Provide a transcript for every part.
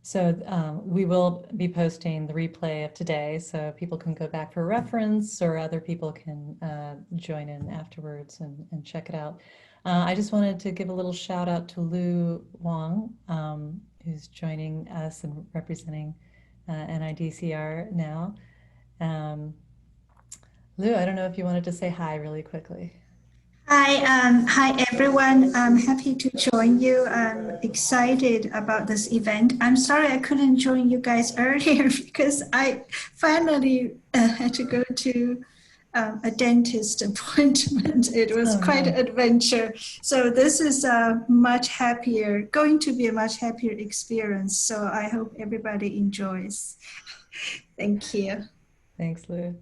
So we will be posting the replay of today, so people can go back for reference, or other people can join in afterwards and check it out. I just wanted to give a little shout out to Lou Wong, who's joining us and representing NIDCR now. Lou, I don't know if you wanted to say hi really quickly. Hi everyone. I'm happy to join you. I'm excited about this event. I'm sorry I couldn't join you guys earlier because I finally had to go to a dentist appointment. It was quite an adventure. So this is going to be a much happier experience. So I hope everybody enjoys. Thank you. Thanks, Lou.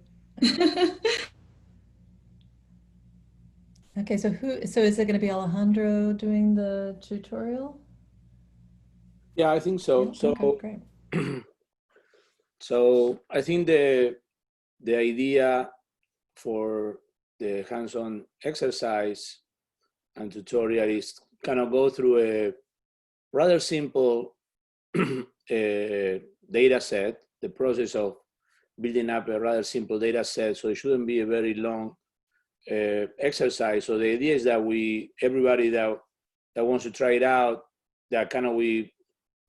Okay, so is it going to be Alejandro doing the tutorial? Yeah, I think so. Yeah? Okay, great. So I think the idea for the hands-on exercise and tutorial is kind of go through a rather simple data set, the process of building up a rather simple data set. So it shouldn't be a very long exercise. So the idea is that everybody that wants to try it out, that kind of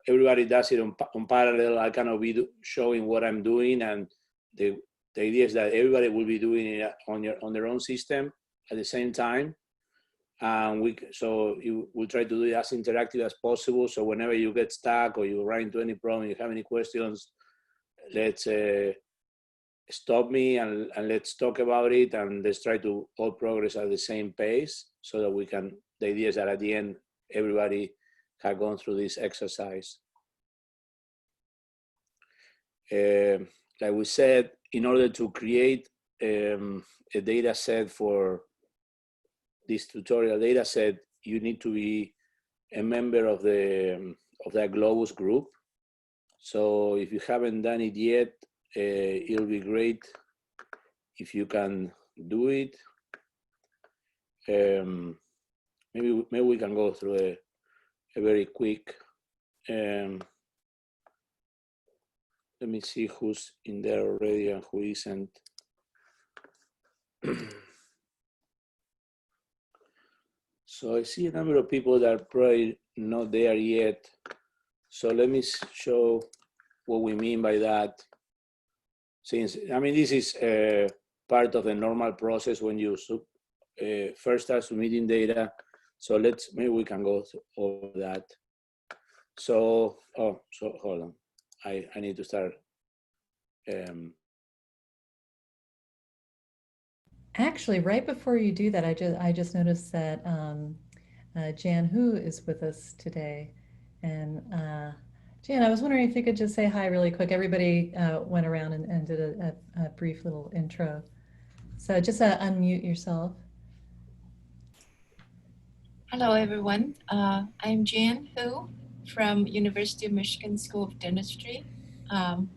everybody does it on parallel. I kind of be showing what I'm doing, and the idea is that everybody will be doing it on their own system at the same time. And we'll try to do it as interactive as possible. So whenever you get stuck or you run into any problem, you have any questions, let's stop me and let's talk about it, and let's try to all progress at the same pace so that we can, the idea is that at the end, everybody have gone through this exercise. Like we said, in order to create a data set for this tutorial data set, you need to be a member of that Globus group. So if you haven't done it yet, it'll be great if you can do it. Maybe we can go through a very quick. Let me see who's in there already and who isn't. So I see a number of people that are probably not there yet. So let me show what we mean by that. Since, I mean, this is part of the normal process when you first start submitting data. So maybe we can go over that. So hold on. I need to start. Actually, right before you do that, I just noticed that Jan Hu is with us today, and Jan, I was wondering if you could just say hi really quick. Everybody went around and did a brief little intro, so just unmute yourself. Hello, everyone. I'm Jan Hu from University of Michigan School of Dentistry.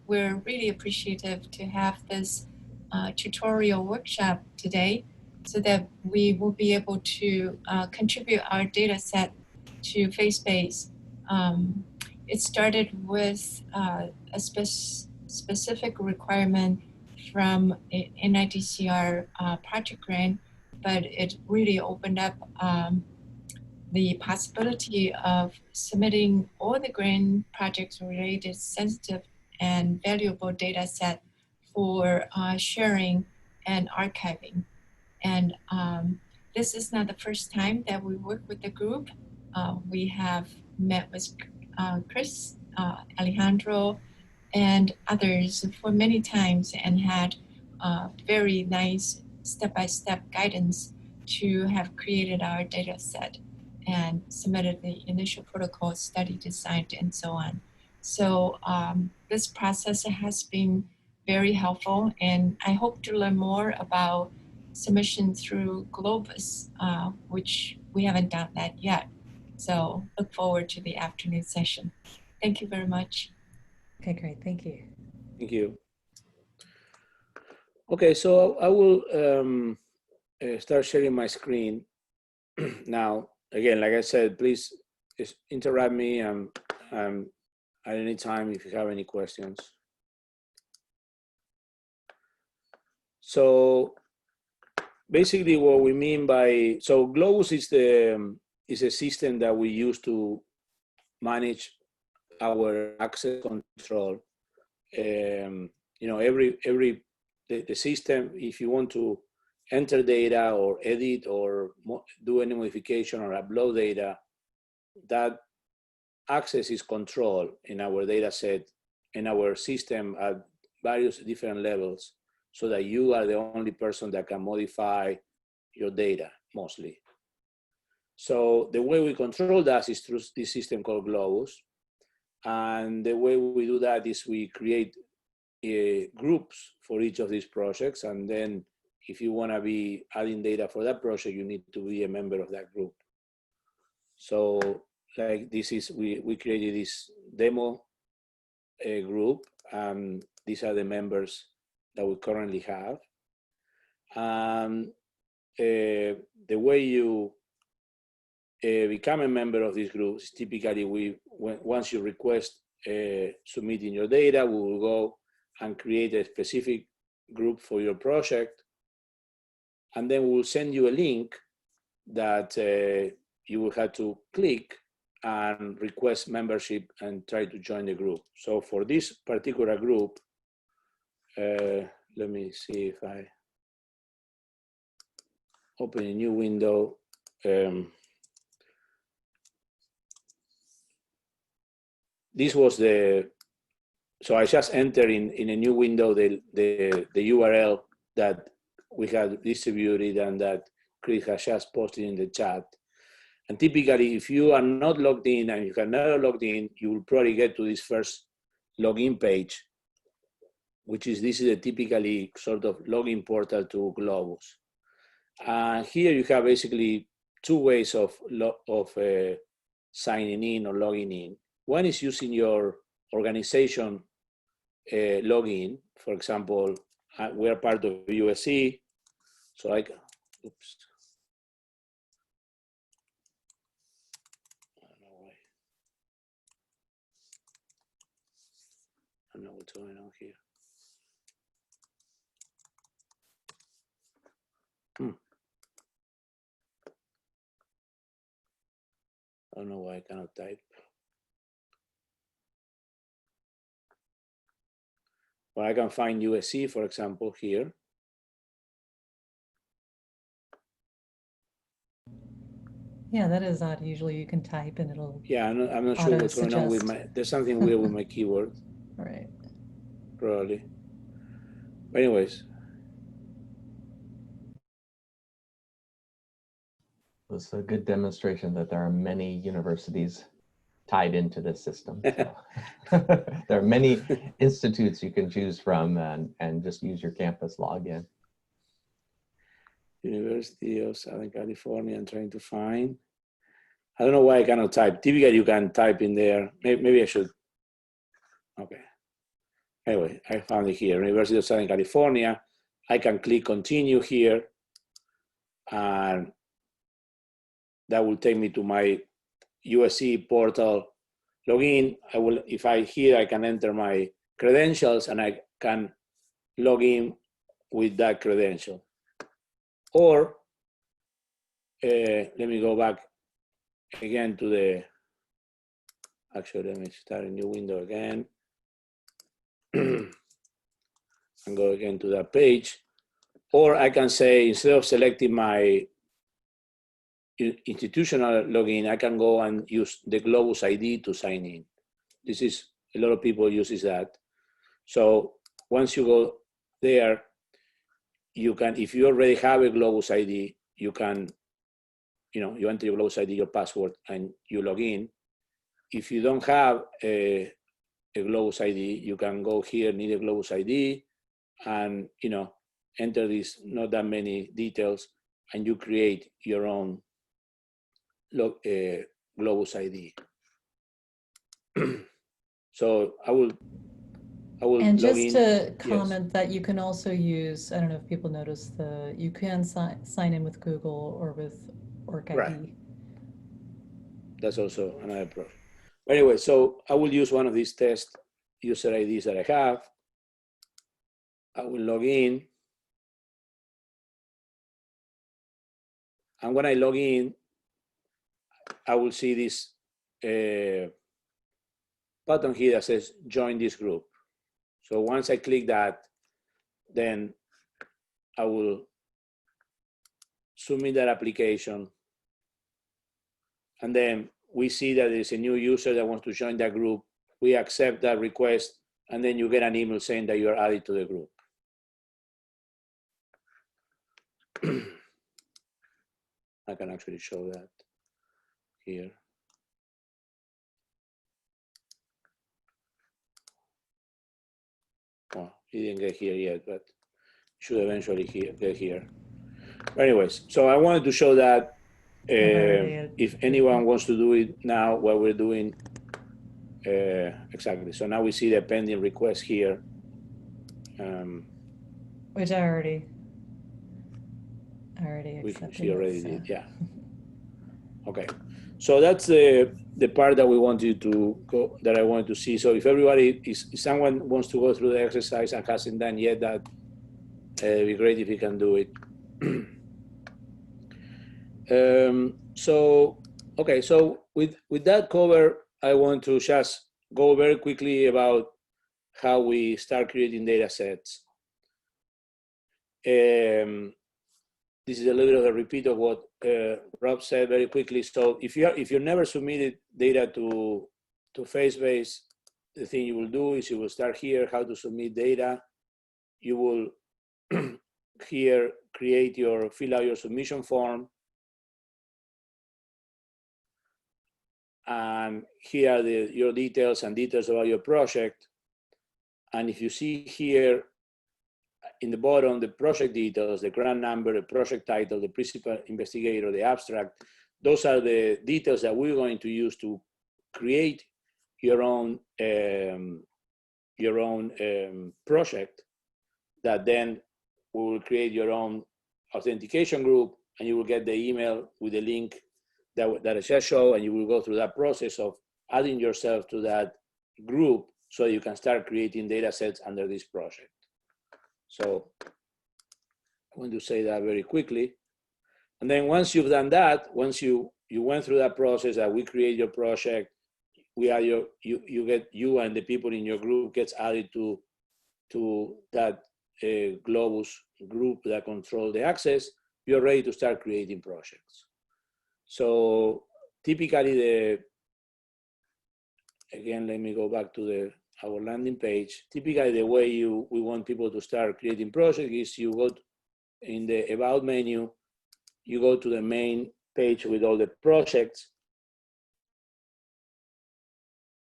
We're really appreciative to have this tutorial workshop today so that we will be able to contribute our data set to FaceBase. It started with a specific requirement from NIDCR project grant, but it really opened up the possibility of submitting all the grant projects related sensitive and valuable data set for sharing and archiving. And this is not the first time that we work with the group. We have met with Chris, Alejandro, and others for many times and had very nice step-by-step guidance to have created our data set and submitted the initial protocol, study design, and so on. So this process has been very helpful, and I hope to learn more about submission through Globus, which we haven't done that yet. So look forward to the afternoon session. Thank you very much. Okay, great, thank you. Thank you. Okay, so I will start sharing my screen now. Again, like I said, please interrupt me and at any time if you have any questions. So basically what we mean by, so Globus is a system that we use to manage our access control. You know, the system, if you want to enter data or edit or do any modification or upload data, that access is controlled in our data set, in our system at various different levels, so that you are the only person that can modify your data, mostly. So the way we control that is through this system called Globus. And the way we do that is we create groups for each of these projects. And then if you want to be adding data for that project, you need to be a member of that group. So like this is, we created this demo group. These are the members that we currently have. The way you become a member of this group is typically once you request submitting your data, we will go and create a specific group for your project. And then we'll send you a link that you will have to click and request membership and try to join the group. So for this particular group, let me see if I open a new window. This was so I just entered in a new window the URL that we had distributed and that Chris has just posted in the chat. And typically, if you are not logged in and you have never logged in, you will probably get to this first login page, which is, this is a typically sort of login portal to Globus. Here you have basically two ways of signing in or logging in. One is using your organization login. For example, we're part of USC, so I can, oops. I don't know what's going on here. I don't know why I cannot type. Well, I can find USC, for example, here. Yeah, that is odd. Usually you can type and it'll. Yeah, I'm not sure what's going on with there's something weird with my keyboard. Right. Probably. But anyways. It's a good demonstration that there are many universities tied into this system. So. There are many institutes you can choose from and just use your campus login. University of Southern California, I'm trying to find. I don't know why I cannot type. Typically you can type in there. Maybe I should. Okay. Anyway, I found it here, University of Southern California. I can click continue here, and that will take me to my USC portal login. I will, if I here, I can enter my credentials and I can log in with that credential. Or let me go back again to the, actually, let me start a new window again. And go again to that page. Or I can say, instead of selecting my institutional login, I can go and use the Globus ID to sign in. This is, a lot of people uses that. So once you go there, you can, if you already have a Globus ID, you can, you enter your Globus ID, your password, and you log in. If you don't have a Globus ID, you can go here, need a Globus ID, and enter these not that many details, and you create your own Globus ID. So I will and log just in. to comment, yes. that you can also use, I don't know if people notice, you can sign in with Google or with OrcID. Right. That's also another problem. Anyway, so I will use one of these test user IDs that I have. I will log in. And when I log in, I will see this button here that says join this group. So once I click that, then I will submit that application. And then we see that there's a new user that wants to join that group. We accept that request, and then you get an email saying that you are added to the group. I can actually show that here. Well, he didn't get here yet, but should eventually get here. But anyways, so I wanted to show that if anyone wants to do it now, what we're doing, exactly. So now we see the pending request here. Which I already accepted. She already did, yeah. Okay, so that's the part that we wanted to go, that I wanted to see. So if everybody, if someone wants to go through the exercise and hasn't done yet that, it'd be great if you can do it. So, okay, so with that cover, I want to just go very quickly about how we start creating data sets. This is a little bit of a repeat of what Rob said very quickly. So if you never submitted data to FaceBase, the thing you will do is you will start here, how to submit data. You will here fill out your submission form. And here are your details and details about your project. And if you see here in the bottom, the project details, the grant number, the project title, the principal investigator, the abstract, those are the details that we're going to use to create your own project, that then we will create your own authentication group, and you will get the email with the link that I just showed, and you will go through that process of adding yourself to that group so you can start creating data sets under this project. So I want to say that very quickly. And then once you've done that, once you went through that process that we create your project, we add you and the people in your group gets added to that Globus group that control the access, you're ready to start creating projects. So typically again, let me go back to our landing page. Typically the way we want people to start creating projects is you go in the About menu, you go to the main page with all the projects.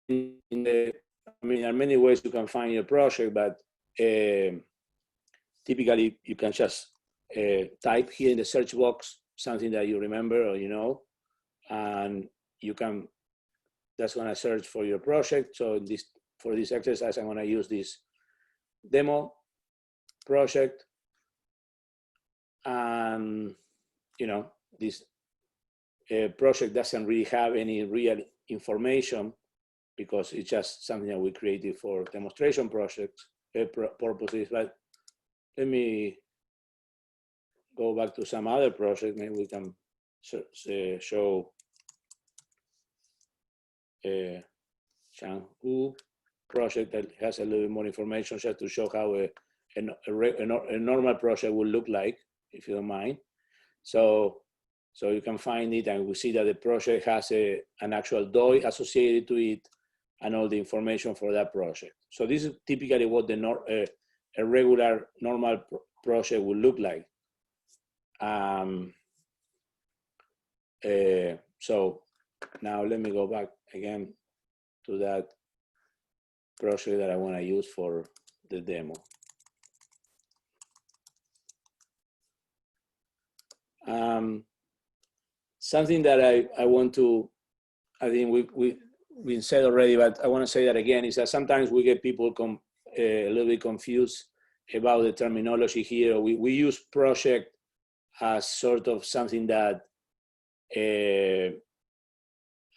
There are many ways you can find your project, but typically you can just type here in the search box something that you remember or you know, and that's gonna search for your project. So for this exercise, I'm gonna use this demo project, and this project doesn't really have any real information because it's just something that we created for demonstration projects purposes. But let me go back to some other project. Maybe we can show Changhu project that has a little bit more information, just to show how a normal project will look like, if you don't mind. So you can find it, and we see that the project has an actual DOI associated to it and all the information for that project. So this is typically what a regular normal project will look like. So now let me go back again to that project that I want to use for the demo. Something that I want to, I think we've said already, but I want to say that again, is that sometimes we get people a little bit confused about the terminology here. We use project as sort of something that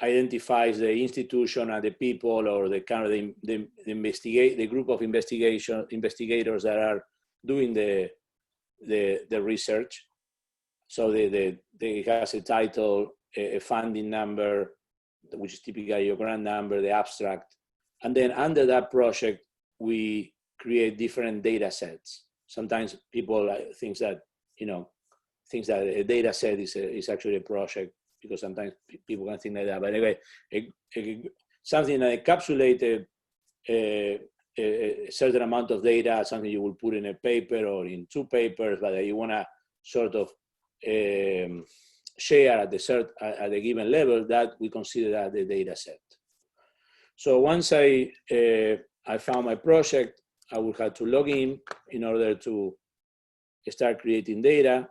identifies the institution and the people, or the kind of the group of investigators that are doing the research. So it has a title, a funding number, which is typically your grant number, the abstract. And then under that project, we create different data sets. Sometimes people think that, a data set is actually a project, because sometimes people can think like that. But anyway, something that encapsulated a certain amount of data, something you will put in a paper or in 2 papers, but that you want to sort of share at a given level, that we consider that the data set. So once I found my project, I would have to log in order to start creating data.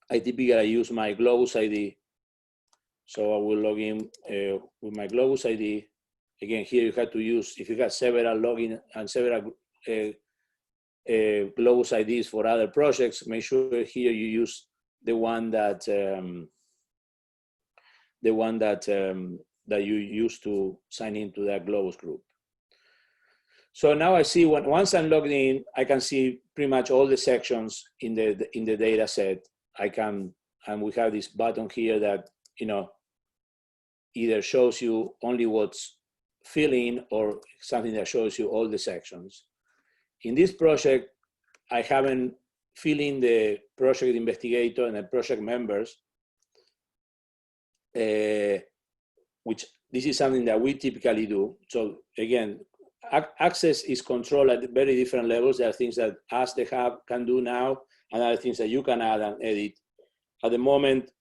I typically use my Globus ID. So I will log in with my Globus ID. Again, here you have to use, if you have several login and several Globus IDs for other projects, make sure here you use the one that you use to sign into that Globus group. So now I see once I'm logged in, I can see pretty much all the sections in the data set. And we have this button here that either shows you only what's filling or something that shows you all the sections. In this project, I haven't filled in the project investigator and the project members, which this is something that we typically do. So again, access is controlled at very different levels. There are things that us, the hub, can do now, and other things that you can add and edit. At the moment,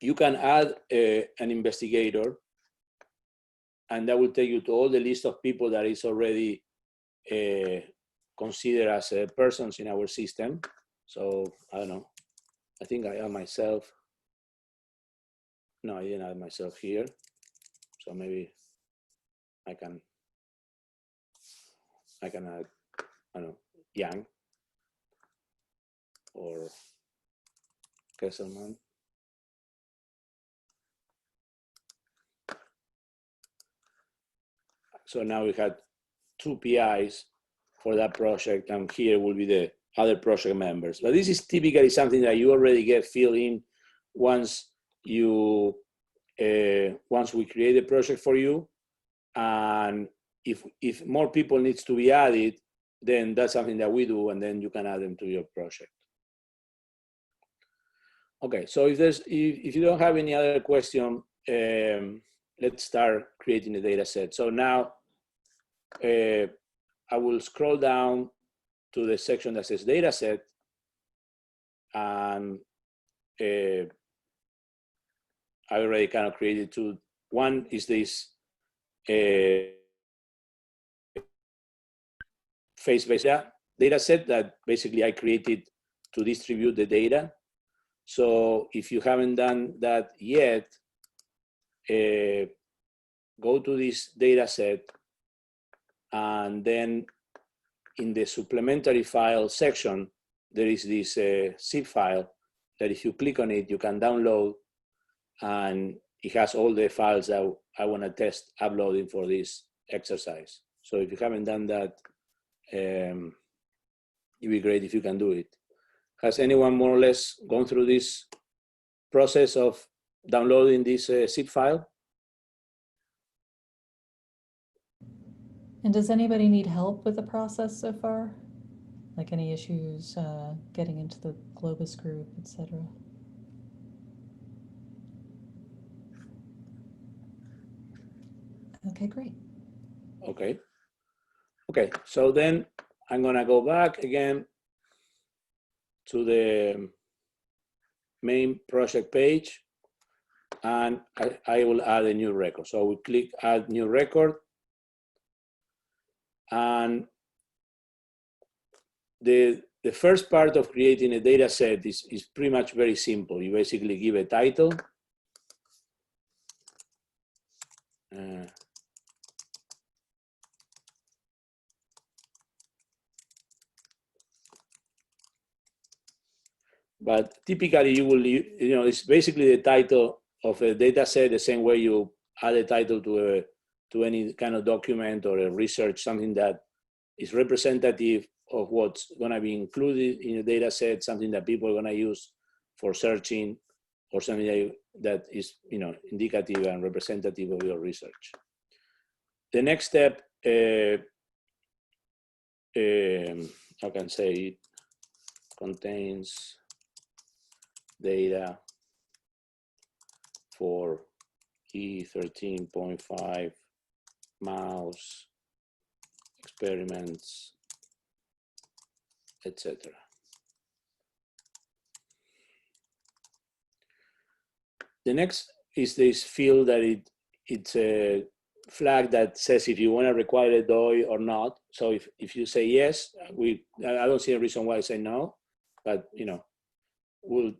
you can add an investigator, and that will take you to all the list of people that is already considered as persons in our system. So I don't know. I think I add myself. No, I didn't add myself here. So maybe I can add, I don't know, Yang or Kesselman. So now we had 2 PIs for that project, and here will be the other project members. But this is typically something that you already get filled in once we create a project for you. And if more people needs to be added, then that's something that we do, and then you can add them to your project. Okay, so if you don't have any other question, let's start creating the data set. So now I will scroll down to the section that says data set, and I already kind of created 2. One is this face-based data set that basically I created to distribute the data. So if you haven't done that yet, go to this data set, and then in the supplementary file section, there is this zip file that if you click on it, you can download, and it has all the files that I want to test uploading for this exercise. So if you haven't done that, it'd be great if you can do it. Has anyone more or less gone through this process of downloading this zip file? And does anybody need help with the process so far? Like any issues getting into the Globus group, etc.? Okay, great. Okay, so then I'm gonna go back again to the main project page, and I will add a new record. So we click add new record, and the first part of creating a data set is pretty much very simple. You basically give a title. But typically you will, it's basically the title a data set, the same way you add a title to any kind of document or a research, something that is representative of what's going to be included in a data set, something that people are going to use for searching, or something that is, you know, indicative and representative of your research. The next step, I can say it contains data for E13.5 mouse experiments, etc. The next is this field that it's a flag that says if you want to require a DOI or not. So if you say yes, I don't see a reason why I say no, but you know, we'll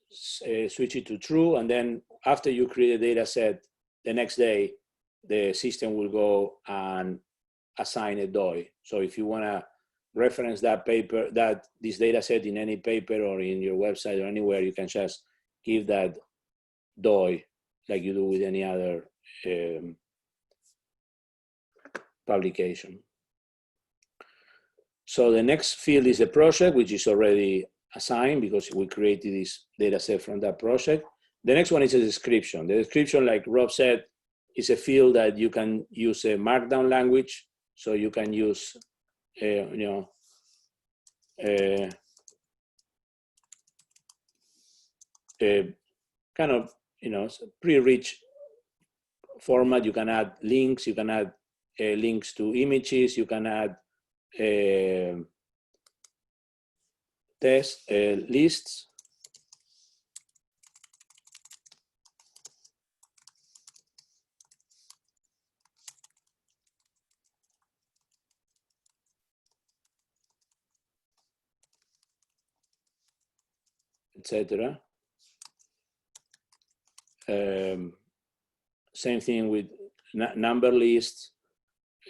switch it to true, and then after you create a data set, the next day the system will go and assign a DOI. So if you want to reference that paper, this data set in any paper or in your website or anywhere, you can just give that DOI like you do with any other publication. So the next field is the project, which is already assigned because we created this data set from that project. The next one is a description. The description, like Rob said, is a field that you can use a markdown language. So you can use, kind of, pretty rich format. You can add links. You can add links to images. You can add test lists. Etc. Same thing with number lists.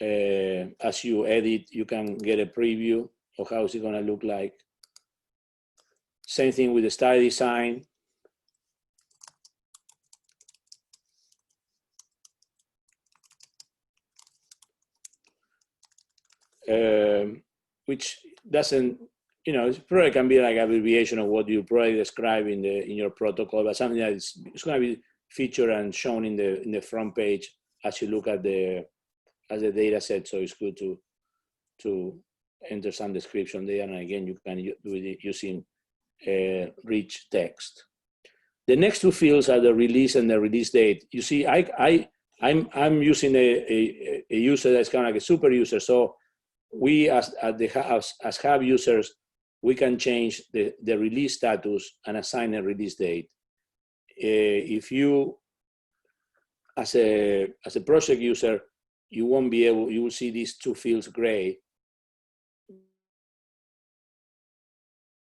As you edit, you can get a preview of how it's going to look like. Same thing with the study design. Which doesn't, it probably can be like an abbreviation of what you probably describe in your protocol, but something that it's going to be featured and shown in the front page as you look at the data set. So it's good to enter some description there, and again you can do it using rich text. The next two fields are the release and the release date. You see, I'm using a user that's kind of like a super user. So we as hub users, we can change the release status and assign a release date. If you, as a project user, you won't be able, you will see these two fields gray.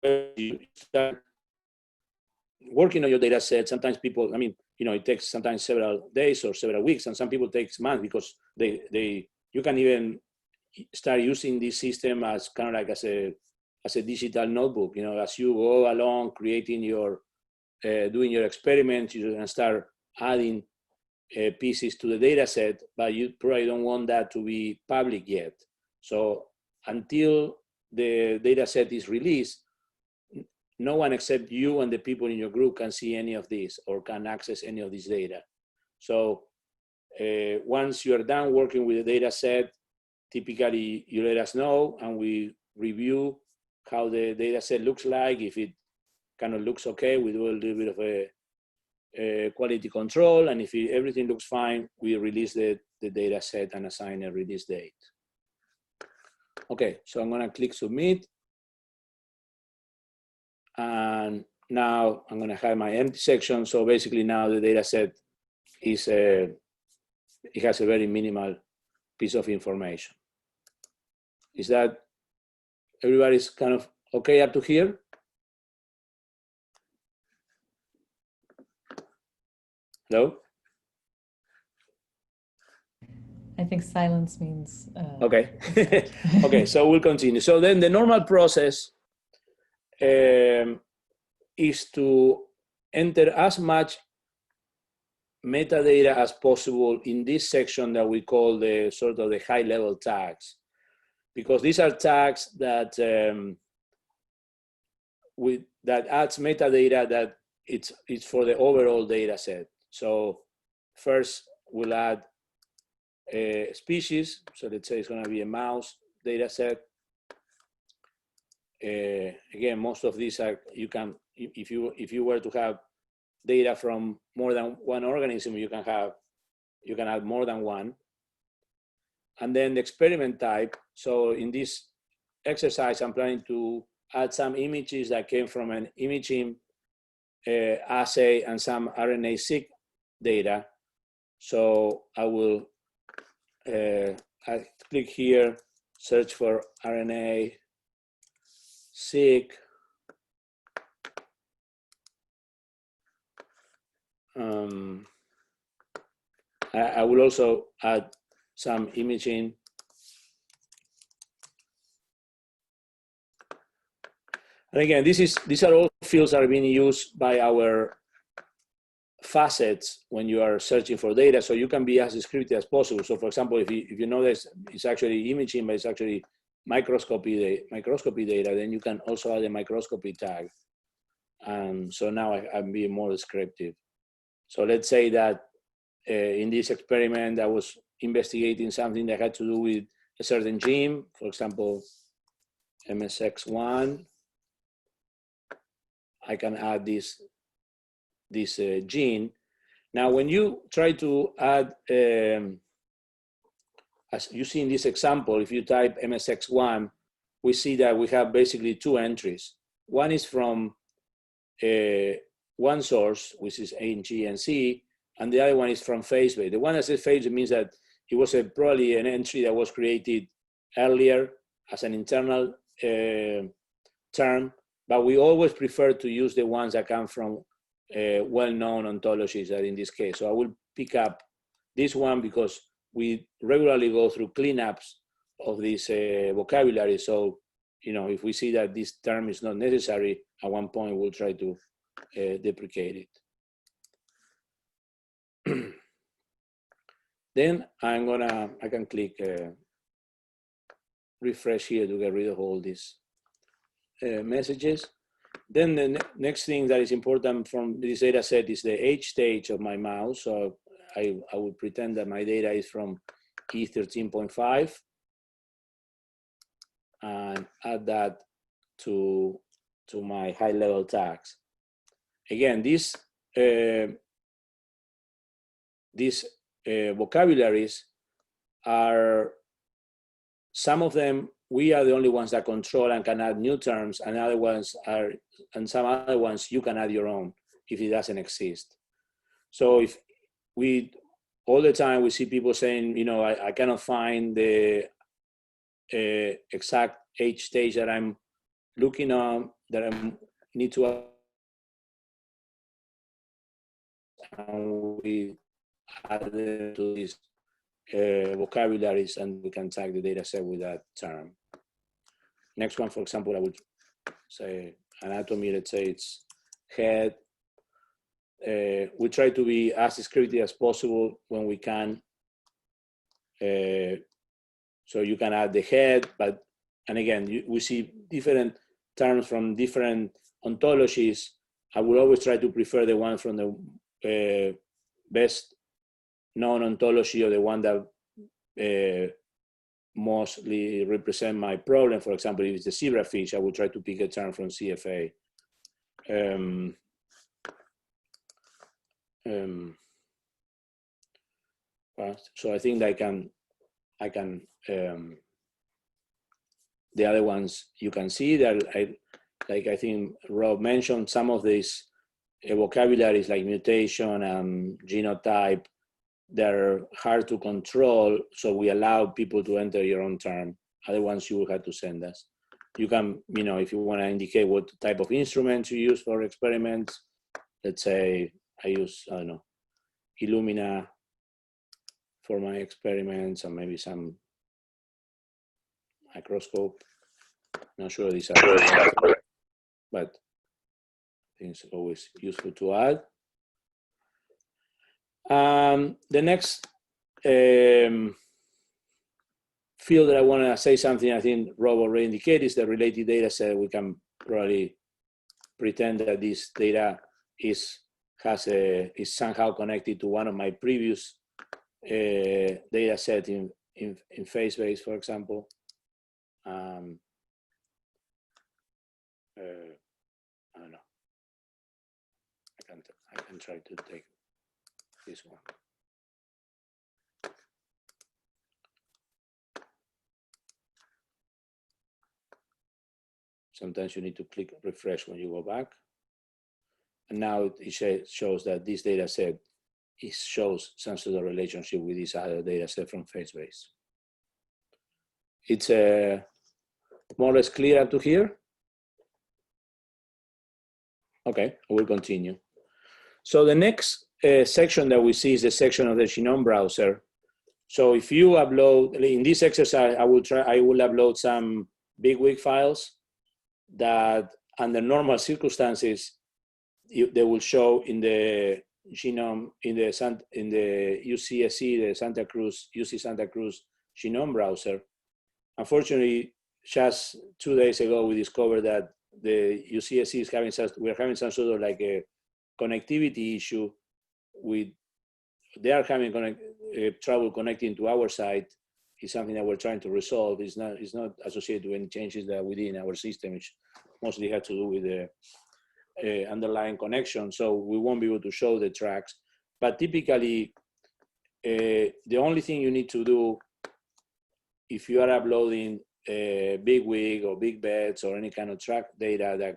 You start working on your data set. Sometimes people, it takes sometimes several days or several weeks, and some people takes months because you can even start using this system as kind of like as a digital notebook. As you go along creating doing your experiments, you can start adding pieces to the data set, but you probably don't want that to be public yet. So until the data set is released, no one except you and the people in your group can see any of this or can access any of this data. So once you are done working with the data set, typically you let us know and we review how the data set looks like. If it kind of looks okay, we do a little bit of a quality control, and if everything looks fine, we release the data set and assign a release date. Okay, so I'm gonna click submit. And now I'm gonna have my empty section. So basically now the data set is it has a very minimal piece of information. Is that everybody's kind of okay up to here? Hello? I think silence means. Okay. Okay, so we'll continue. So then the normal process is to enter as much metadata as possible in this section that we call the sort of the high-level tags, because these are tags that that adds metadata that it's for the overall data set. So first we'll add a species. So let's say it's going to be a mouse data set. Again, most of these are, you can, if you were to have data from more than one organism, you can add more than one. And then the experiment type. So in this exercise, I'm planning to add some images that came from an imaging assay and some RNA-seq data. So I will I click here, search for RNA-seq. I will also add some imaging. And again, these are all fields that are being used by our facets when you are searching for data, so you can be as descriptive as possible. So for example, if you notice it's actually imaging, but it's actually microscopy data, then you can also add a microscopy tag. So now I'm being more descriptive. So let's say that in this experiment, I was investigating something that had to do with a certain gene, for example, MSX1. I can add this gene. Now, when you try to add, as you see in this example, if you type MSX1, we see that we have basically two entries. One is from one source, which is A, G, and C, and the other one is from FaceBase. The one that says FaceBase means that it was probably an entry that was created earlier as an internal term, but we always prefer to use the ones that come from well-known ontologies, that in this case. So I will pick up this one because we regularly go through cleanups of this vocabulary. So, you know, if we see that this term is not necessary, at one point we'll try to deprecate it. Then I can click refresh here to get rid of all these messages. Then the next thing that is important from this data set is the age stage of my mouse. So I would pretend that my data is from E13.5 and add that to my high-level tags. Again, these vocabularies are, some of them we are the only ones that control and can add new terms, and some other ones you can add your own if it doesn't exist. So if all the time we see people saying, you know, I cannot find the exact age stage that I'm looking on, that I need to add, and we add them to these vocabularies, and we can tag the data set with that term. Next one, for example, I would say anatomy, let's say it's head. We try to be as descriptive as possible when we can. So you can add the head, and again, we see different terms from different ontologies. I will always try to prefer the one from the best known ontology, or the one that mostly represent my problem. For example, if it's the zebrafish, I will try to pick a term from CFA. So I think that I can the other ones you can see that I think Rob mentioned, some of these vocabularies like mutation and genotype, they're hard to control, so we allow people to enter your own term. Other ones you will have to send us. You can, you know, if you want to indicate what type of instruments you use for experiments, let's say I use, I don't know, Illumina for my experiments, and maybe some microscope. Not sure these are, but I think it's always useful to add. The next field that I want to say something, I think Rob already indicated, is the related data set. We can probably pretend that this data is somehow connected to one of my previous data set in FaceBase, for example. I don't know. I can try to take this one. Sometimes you need to click refresh when you go back. And now it shows that this data set shows some sort of relationship with this other data set from FaceBase. It's more or less clear up to here. Okay, we'll continue. So the next section that we see is the section of the Genome Browser. So if you upload, in this exercise, I will upload some bigwig files that under normal circumstances, they will show in the genome, in the UCSC, the UC Santa Cruz Genome Browser. Unfortunately, just 2 days ago, we discovered that the UCSC is we're having some sort of like a connectivity issue they are having trouble connecting to our site. Is something that we're trying to resolve. It's not associated with any changes that we did in our system, which mostly had to do with the underlying connection. So we won't be able to show the tracks. But typically, the only thing you need to do if you are uploading bigwig or big bets or any kind of track data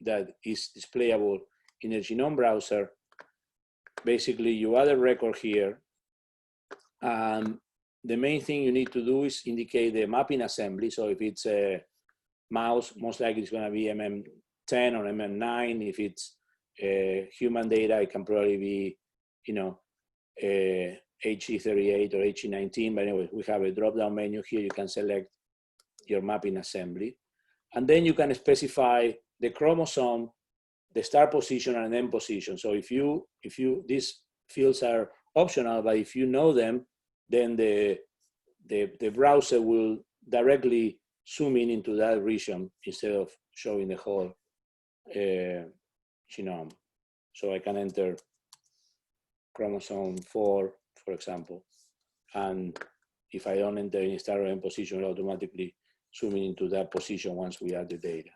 that is displayable in the Genome Browser, basically you add a record here. The main thing you need to do is indicate the mapping assembly. So if it's a mouse, most likely it's going to be MM10 or MM9. If it's human data, it can probably be, HE38 or HE19. But anyway, we have a drop-down menu here. You can select your mapping assembly. And then you can specify the chromosome, the start position, and end position. So if these fields are optional, but if you know them, then the browser will directly zoom in into that region instead of showing the whole genome. So I can enter chromosome 4, for example, and if I don't enter any start or end position, it will automatically zoom in into that position once we add the data.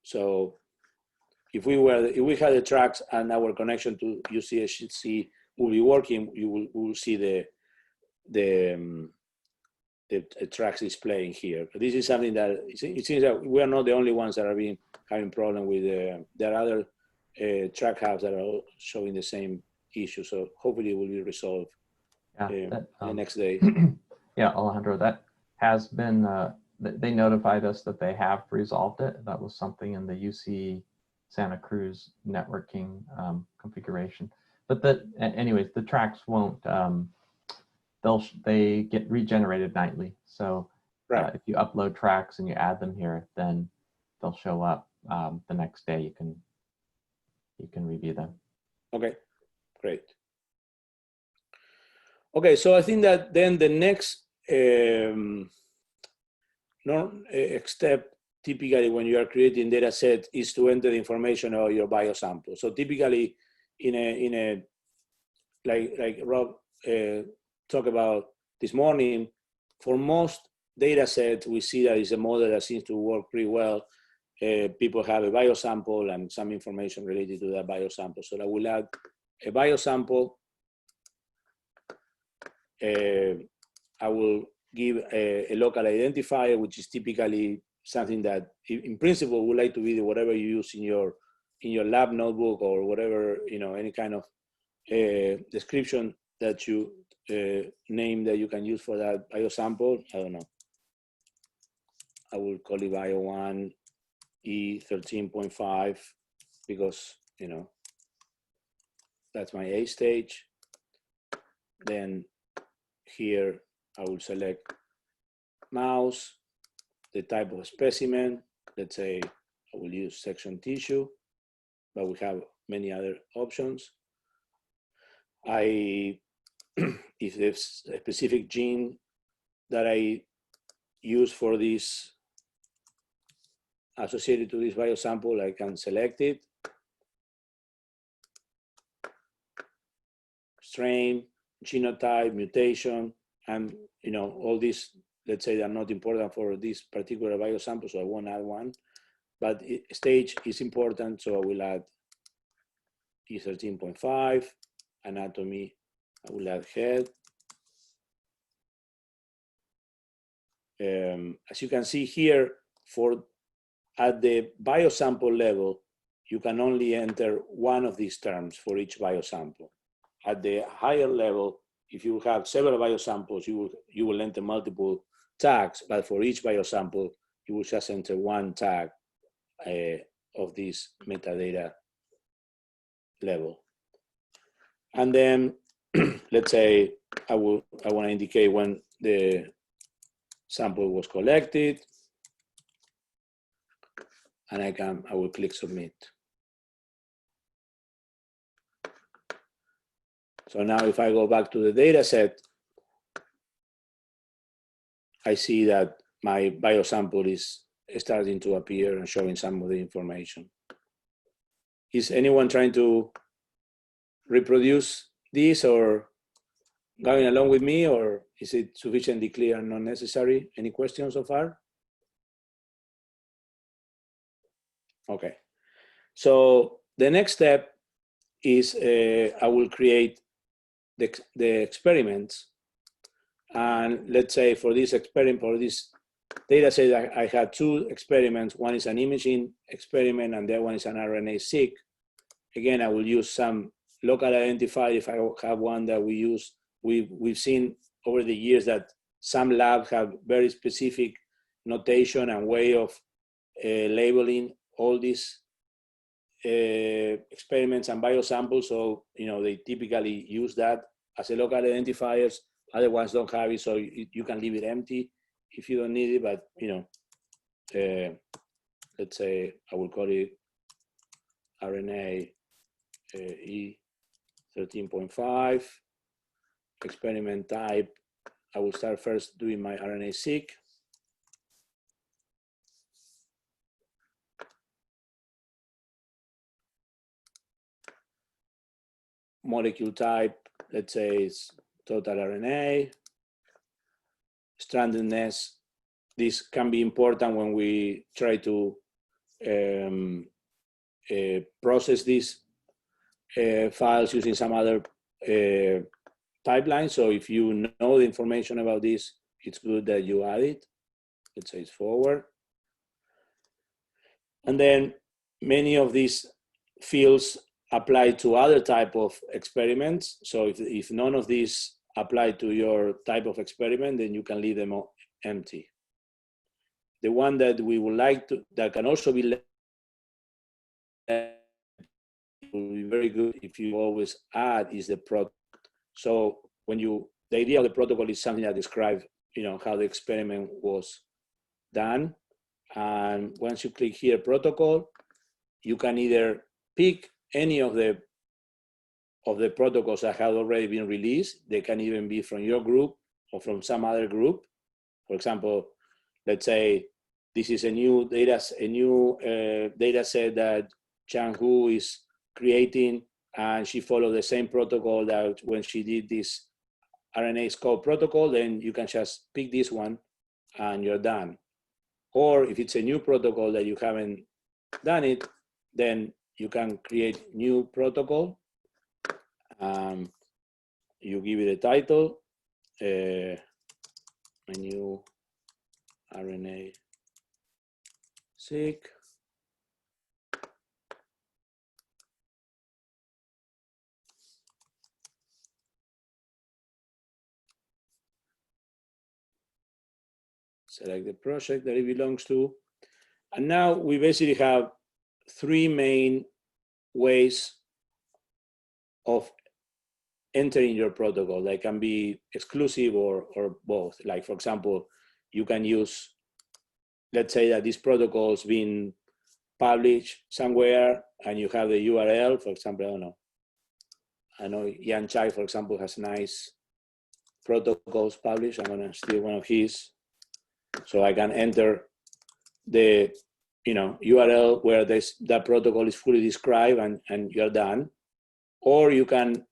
So if we had the tracks and our connection to UCSC will be working, we will see the tracks displaying here. But this is something that it seems that we are not the only ones that are having problem with. There are other track hubs that are showing the same issue. So hopefully it will be resolved the next day. Yeah, Alejandro, that has been. They notified us that they have resolved it. That was something in the UC Santa Cruz networking configuration. But anyways, the tracks won't. They get regenerated nightly. So if you upload tracks and you add them here, then they'll show up the next day. You can review them. Okay, great. Okay, so I think that then the next step, typically when you are creating data set, is to enter the information of your biosample. So typically, like Rob talked about this morning, for most data sets, we see that it's a model that seems to work pretty well. People have a biosample and some information related to that biosample. So I will add a biosample. I will give a local identifier, which is typically something that, in principle, would like to be whatever you use in your lab notebook or whatever, any kind of description that you name that you can use for that biosample. I don't know. I will call it bio1 E13.5 because that's my A stage. Then here I will select mouse, the type of specimen. Let's say I will use section tissue, but we have many other options. If there's a specific gene that I use for this associated to this biosample, I can select it. Strain, genotype, mutation, and all these, let's say, they're not important for this particular biosample, so I won't add one. But stage is important, so I will add E13.5. Anatomy, I will add head. As you can see here, at the biosample level, you can only enter one of these terms for each biosample. At the higher level, if you have several biosamples, you will enter multiple tags, but for each biosample, you will just enter one tag of this metadata level. And then, let's say I want to indicate when the sample was collected, and I will click submit. So now if I go back to the data set, I see that my biosample is starting to appear and showing some of the information. Is anyone trying to reproduce this or going along with me, or is it sufficiently clear and not necessary? Any questions so far? Okay. So the next step is I will create the experiments. And let's say for this experiment, for this data set, I had two experiments. One is an imaging experiment and the other one is an RNA-seq. Again, I will use some local identifier if I have one that we use. We've seen over the years that some labs have very specific notation and way of labeling all these experiments and biosamples. So, they typically use that as a local identifiers. Other ones don't have it, so you can leave it empty if you don't need it. But, let's say I will call it RNA E13.5. Experiment type, I will start first doing my RNA-seq. Molecule type, let's say it's total RNA. Strandedness, this can be important when we try to process these files using some other pipeline. So if you know the information about this, it's good that you add it. Let's say it's forward. And then many of these fields apply to other type of experiments. So if none of these apply to your type of experiment, then you can leave them empty. The one that we would like to, that can also be very good if you always add, is the protocol. So the idea of the protocol is something that describes, how the experiment was done. And once you click here, protocol, you can either pick any of the protocols that have already been released. They can even be from your group or from some other group. For example, let's say this is a new data set that Chang Hu is creating, and she followed the same protocol that when she did this RNA-seq protocol, then you can just pick this one and you're done. Or if it's a new protocol that you haven't done it, then you can create new protocol. You give it a title, a new RNA-seq. Select the project that it belongs to. And now we basically have three main ways of entering your protocol. They can be exclusive or both. Like, for example, you can use let's say that this protocol has been published somewhere and you have the URL, for example, I don't know. I know Yan Chai, for example, has nice protocols published. I'm gonna steal one of his. So I can enter the URL where that protocol is fully described and you're done. Or you can,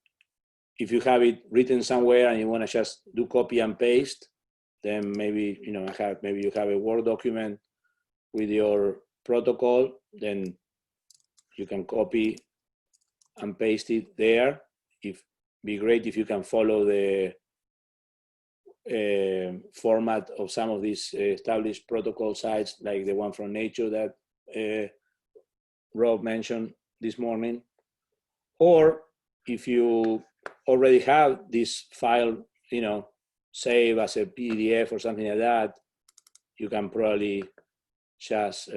if you have it written somewhere and you wanna just do copy and paste, then maybe maybe you have a Word document with your protocol, then you can copy and paste it there. Be great if you can follow the format of some of these established protocol sites, like the one from Nature that Rob mentioned this morning. Or if you already have this file, save as a PDF or something like that, you can probably just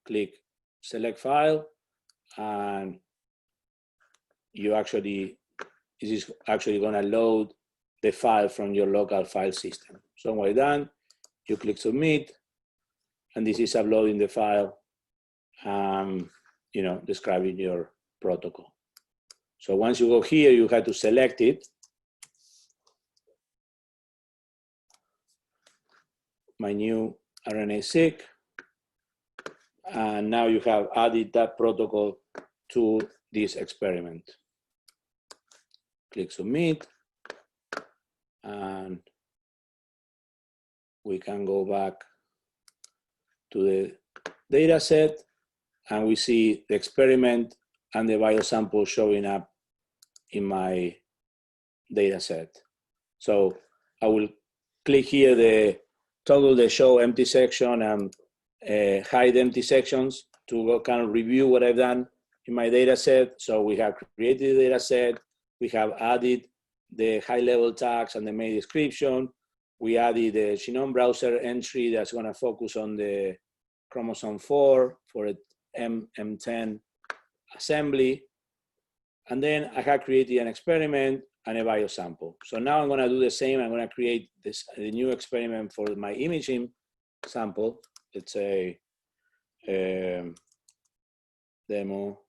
click select file, and this is actually going to load the file from your local file system. So when done, you click submit, and this is uploading the file, describing your protocol. So once you go here, you have to select it. My new RNA-seq. And now you have added that protocol to this experiment. Click submit, and we can go back to the data set, and we see the experiment and the biosample showing up in my data set. So I will click here the toggle the show empty section and hide empty sections to go kind of review what I've done in my data set. So we have created the data set, we have added the high-level tags and the main description. We added the Genome Browser entry that's going to focus on the chromosome 4 for an M10 assembly. And then I have created an experiment and a biosample. So now I'm going to do the same. I'm going to create the new experiment for my imaging sample. Let's say demo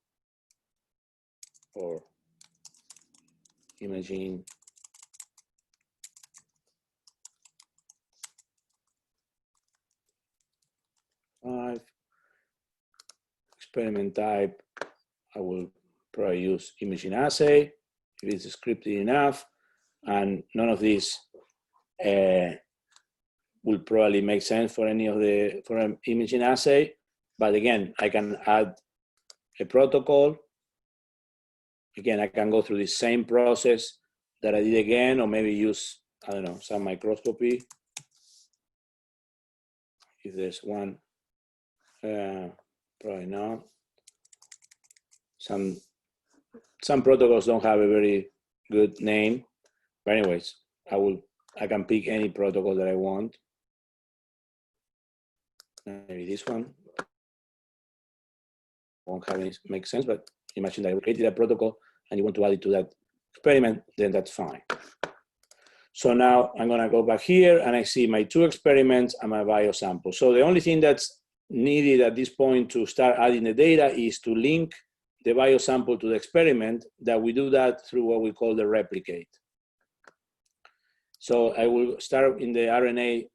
or imaging experiment type. I will probably use imaging assay if it's scripted enough, and none of these will probably make sense for an imaging assay. But again, I can add a protocol. Again, I can go through the same process that I did again, or maybe use, I don't know, some microscopy. If there's one, probably not. Some protocols don't have a very good name, but anyways, I can pick any protocol that I want. Maybe this one won't have any make sense, but imagine that I created a protocol and you want to add it to that experiment, then that's fine. So now I'm going to go back here and I see my 2 experiments and my biosample. So the only thing that's needed at this point to start adding the data is to link the biosample to the experiment. That we do that through what we call the replicate. So I will start in the RNA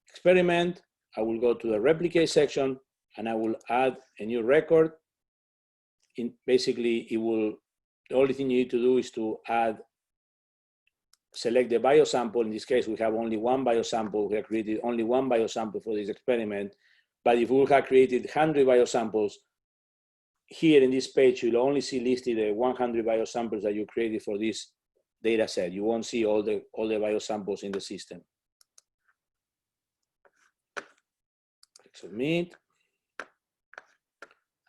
experiment. I will go to the replicate section and I will add a new record. Basically, the only thing you need to do is to select the biosample. In this case, we have only one biosample. We have created only one biosample for this experiment. But if we have created 100 biosamples, here in this page, you'll only see listed the 100 biosamples that you created for this data set. You won't see all the biosamples in the system. Click submit.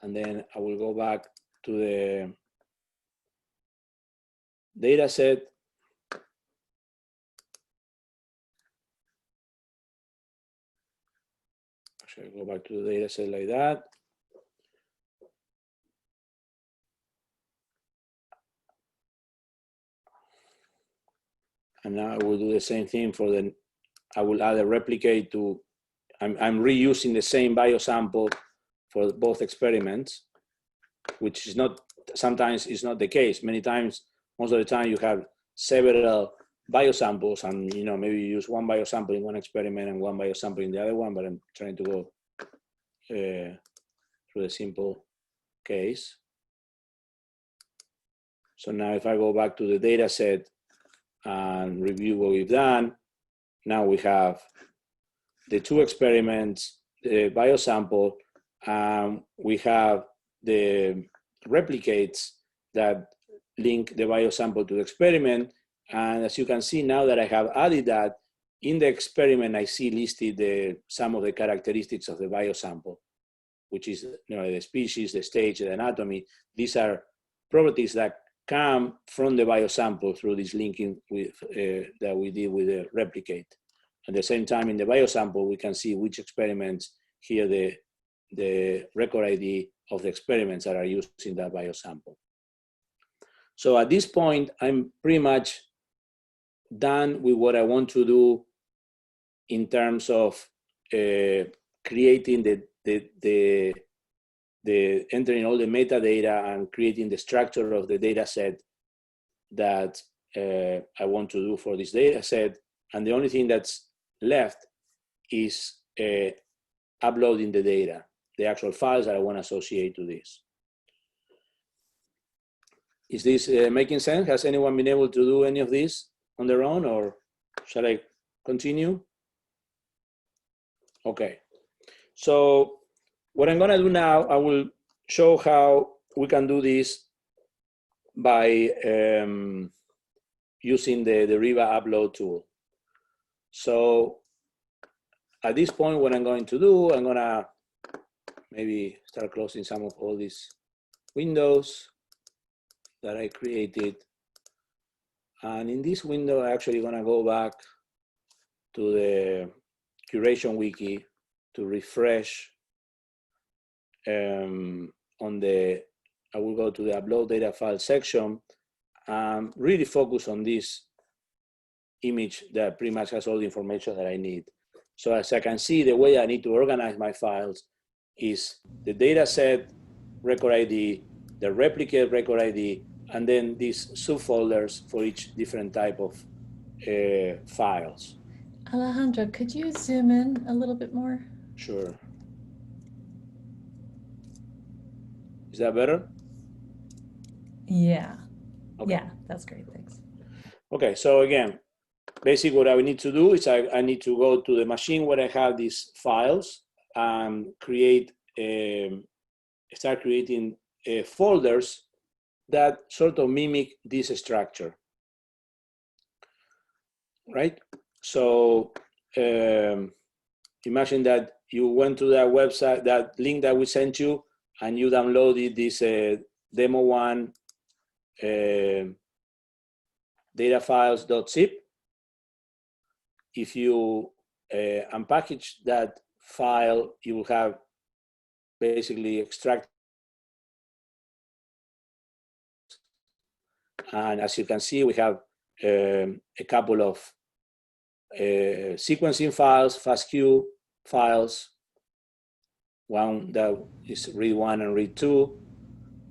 And then I will go back to the data set. Actually, I'll go back to the data set like that. And now I will do the same thing for the, I will add a replicate to, I'm reusing the same biosample for both experiments, which is not, sometimes is not the case. Many times, most of the time you have several biosamples and maybe you use one biosample in one experiment and one biosample in the other one, but I'm trying to go through the simple case. So now if I go back to the data set and review what we've done, now we have the two experiments, the biosample, we have the replicates that link the biosample to the experiment. And as you can see now that I have added that, in the experiment, I see listed some of the characteristics of the biosample, which is the species, the stage, the anatomy. These are properties that come from the biosample through this linking with that we did with the replicate. At the same time, in the biosample, we can see which experiments here the record ID of the experiments that are used in that biosample. So at this point, I'm pretty much done with what I want to do in terms of creating the entering all the metadata and creating the structure of the data set that I want to do for this data set. And the only thing that's left is uploading the data, the actual files that I want to associate to this. Is this making sense? Has anyone been able to do any of this on their own, or shall I continue? Okay. So what I'm going to do now, I will show how we can do this by using the Riva upload tool. So at this point, what I'm going to do, I'm going to maybe start closing some of all these windows that I created. And in this window, I'm actually going to go back to the curation wiki to refresh I will go to the upload data file section and really focus on this image that pretty much has all the information that I need. So as I can see, the way I need to organize my files is the data set record ID, the replicate record ID, and then these subfolders for each different type of files. Alejandro, could you zoom in a little bit more? Sure. Is that better? Yeah. Okay. Yeah, that's great. Thanks. Okay, so again, basically what I need to do is I need to go to the machine where I have these files and start creating folders that sort of mimic this structure, right? So imagine that you went to that website, that link that we sent you, and you downloaded this demo one data files.zip. If you unpackage that file, you will have basically extract. And as you can see, we have a couple of sequencing files, FASTQ files, one that is read one and read two.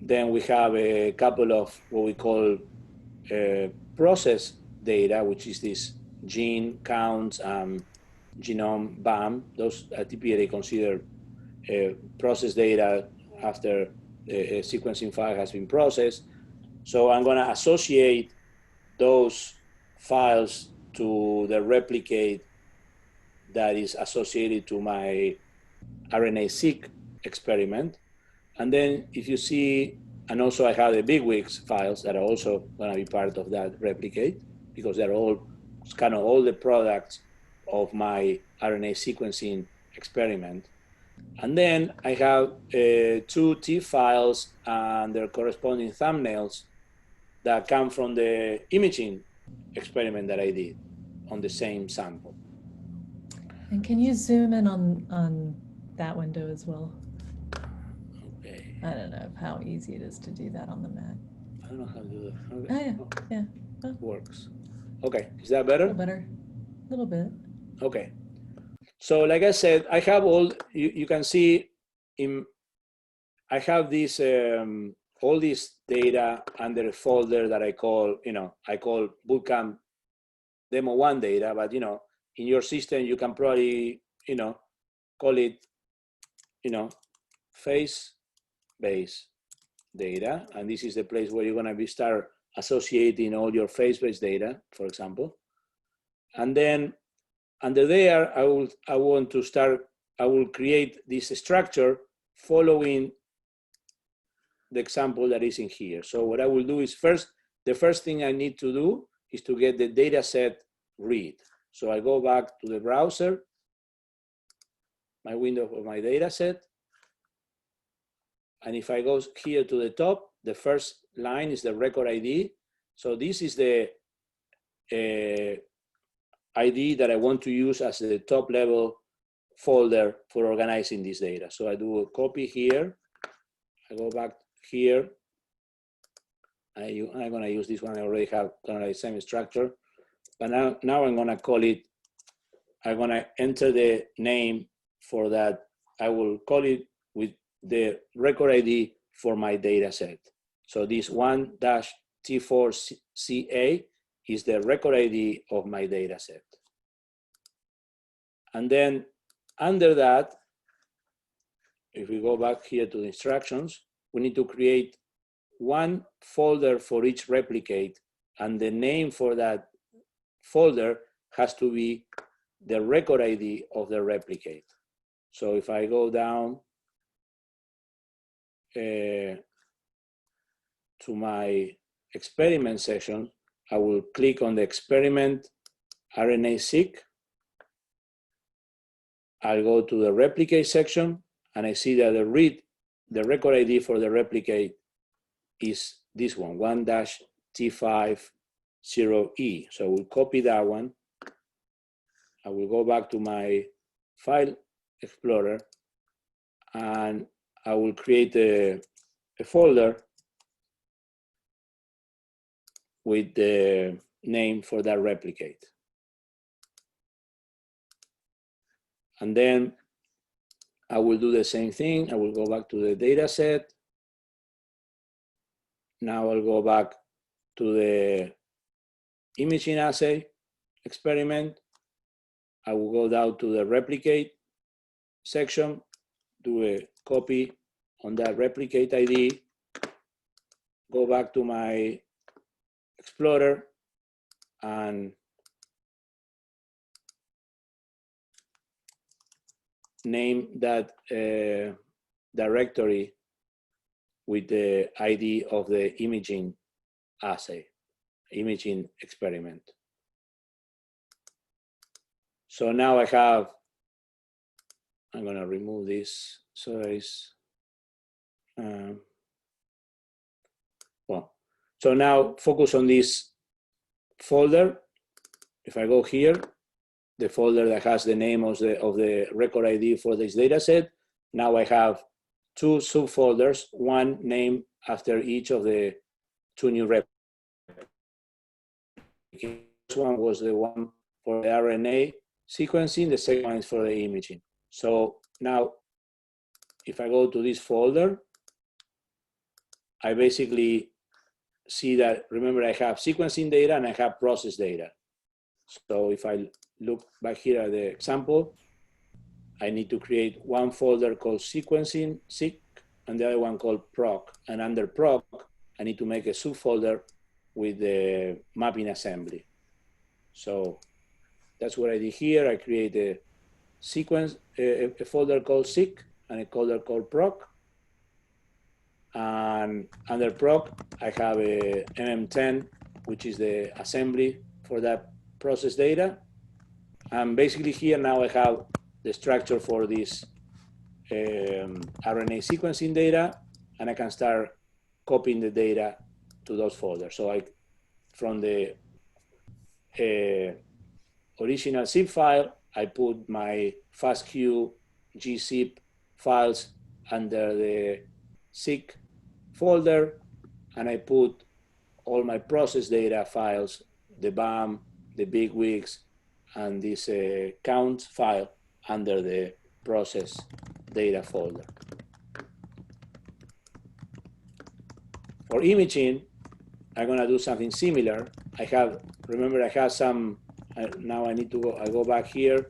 Then we have a couple of what we call process data, which is this gene counts, genome BAM. Those are typically considered process data after a sequencing file has been processed. So I'm going to associate those files to the replicate that is associated to my RNA-seq experiment. And then if you see, and also I have the bigwigs files that are also going to be part of that replicate, because they're all kind of all the products of my RNA sequencing experiment. And then I have two TIFF files and their corresponding thumbnails that come from the imaging experiment that I did on the same sample. And can you zoom in on that window as well? Okay. I don't know how easy it is to do that on the Mac. I don't know how to do that. Oh, yeah, yeah. It works. Okay, is that A better? little better, a little bit. Okay. So like I said, I have all, you can see I have this, all this data under a folder that I call, I call Bootcamp Demo 1 data, but, in your system, you can probably, call it, face-based data. And this is the place where you're going to start associating all your face-based data, for example. And then under there, I will create this structure following the example that is in here. So what I will do is the first thing I need to do is to get the data set read. So I go back to the browser, my window of my data set. And if I go here to the top, the first line is the record ID. So this is the ID that I want to use as the top level folder for organizing this data. So I do a copy here. I go back here. I'm going to use this one. I already have kind of the same structure. But now I'm going to call it, I'm going to enter the name for that. I will call it with the record ID for my data set. So this 1-T4CA is the record ID of my data set. And then under that, if we go back here to the instructions, we need to create one folder for each replicate, and the name for that folder has to be the record ID of the replicate. So if I go down to my experiment section, I will click on the experiment RNA-seq. I'll go to the replicate section, and I see that the record ID for the replicate is this one, 1-T50E. So we'll copy that one. I will go back to my file explorer, and I will create a folder with the name for that replicate. And then I will do the same thing. I will go back to the data set. Now I'll go back to the imaging assay experiment. I will go down to the replicate section, do a copy on that replicate ID, go back to my explorer, and name that directory with the ID of the imaging assay, imaging experiment. So now I have, I'm going to remove this. So it's, so now focus on this folder. If I go here, the folder that has the name of the record ID for this data set. Now I have two subfolders, one named after each of the two new replicates. This one was the one for the RNA sequencing, the second one is for the imaging. So now, if I go to this folder, I basically see that, remember, I have sequencing data and I have process data. So if I look back here at the example, I need to create one folder called sequencing, seq, and the other one called proc. And under proc, I need to make a subfolder with the mapping assembly. So that's what I did here. I create a sequence, a folder called seq and a folder called proc. And under proc, I have a MM10, which is the assembly for that process data. And basically here now I have the structure for this RNA sequencing data, and I can start copying the data to those folders. So from the original zip file, I put my FASTQ gzip files under the seq folder, and I put all my process data files, the BAM, the big wigs and this count file under the process data folder. For imaging, I'm gonna do something similar. Remember I have some, now I need to go, I go back here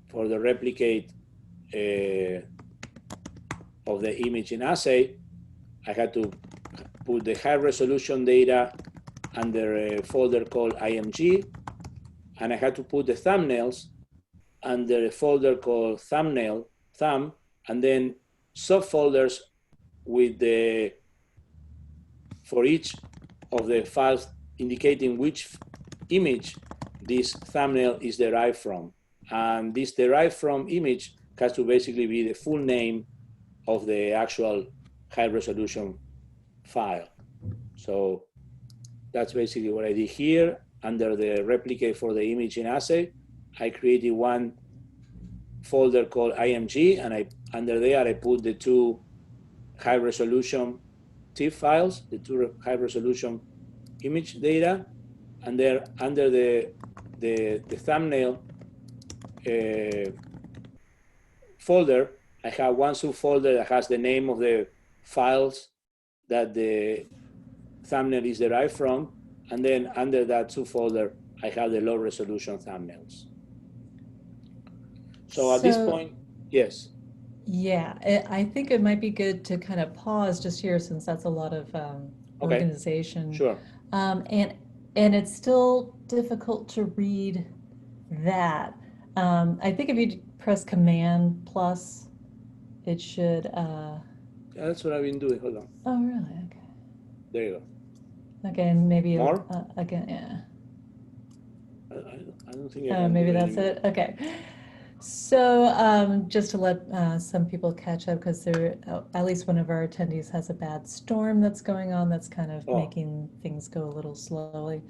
for the replicate of the imaging assay. I had to put the high resolution data under a folder called IMG, and I had to put the thumbnails under a folder called thumb, and then subfolders with the, for each of the files indicating which image this thumbnail is derived from. And this derived from image has to basically be the full name of the actual high resolution file. So that's basically what I did here. Under the replicate for the imaging assay, I created one folder called IMG, and under there I put the two high resolution TIFF files, the two high resolution image data, and there under the thumbnail folder, I have one subfolder that has the name of the files that the thumbnail is derived from, and then under that subfolder, I have the low resolution thumbnails. So at this point, yes. Yeah, I think it might be good to kind of pause just here, since that's a lot of organization. Sure. And it's still difficult to read that. I think if you press Command plus, it should. Yeah, that's what I've been doing. Hold on. Oh, really? Okay. There you go. Okay, and maybe More? again, yeah. I don't think I can Maybe do that's anymore. it. Okay. So just to let some people catch up, because at least one of our attendees has a bad storm that's going on that's kind of making things go a little slowly.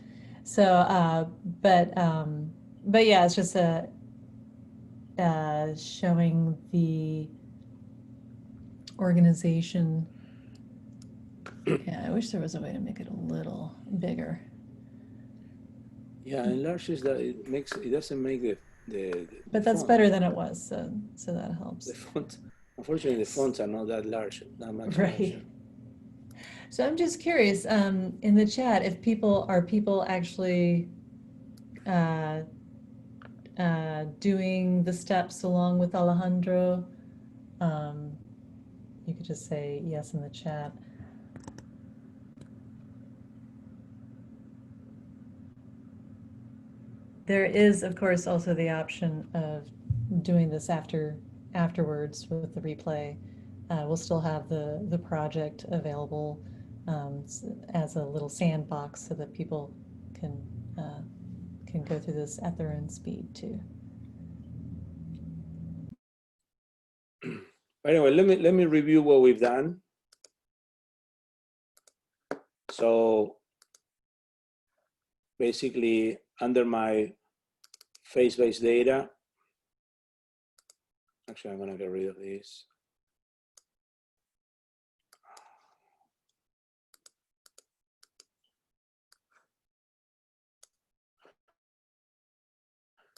So, but yeah, it's just showing the organization. Yeah, I wish there was a way to make it a little bigger. Yeah, enlarges that. It doesn't make the but that's font. Better than it was, so that helps. The font, unfortunately, the fonts are not that large, that much right. larger. So I'm just curious, in the chat, if people actually doing the steps along with Alejandro. You could just say yes in the chat. There is, of course, also the option of doing this afterwards with the replay. We'll still have the project available as a little sandbox so that people can go through this at their own speed too. Anyway, let me review what we've done. So basically, under my face-based data, actually, I'm going to get rid of this.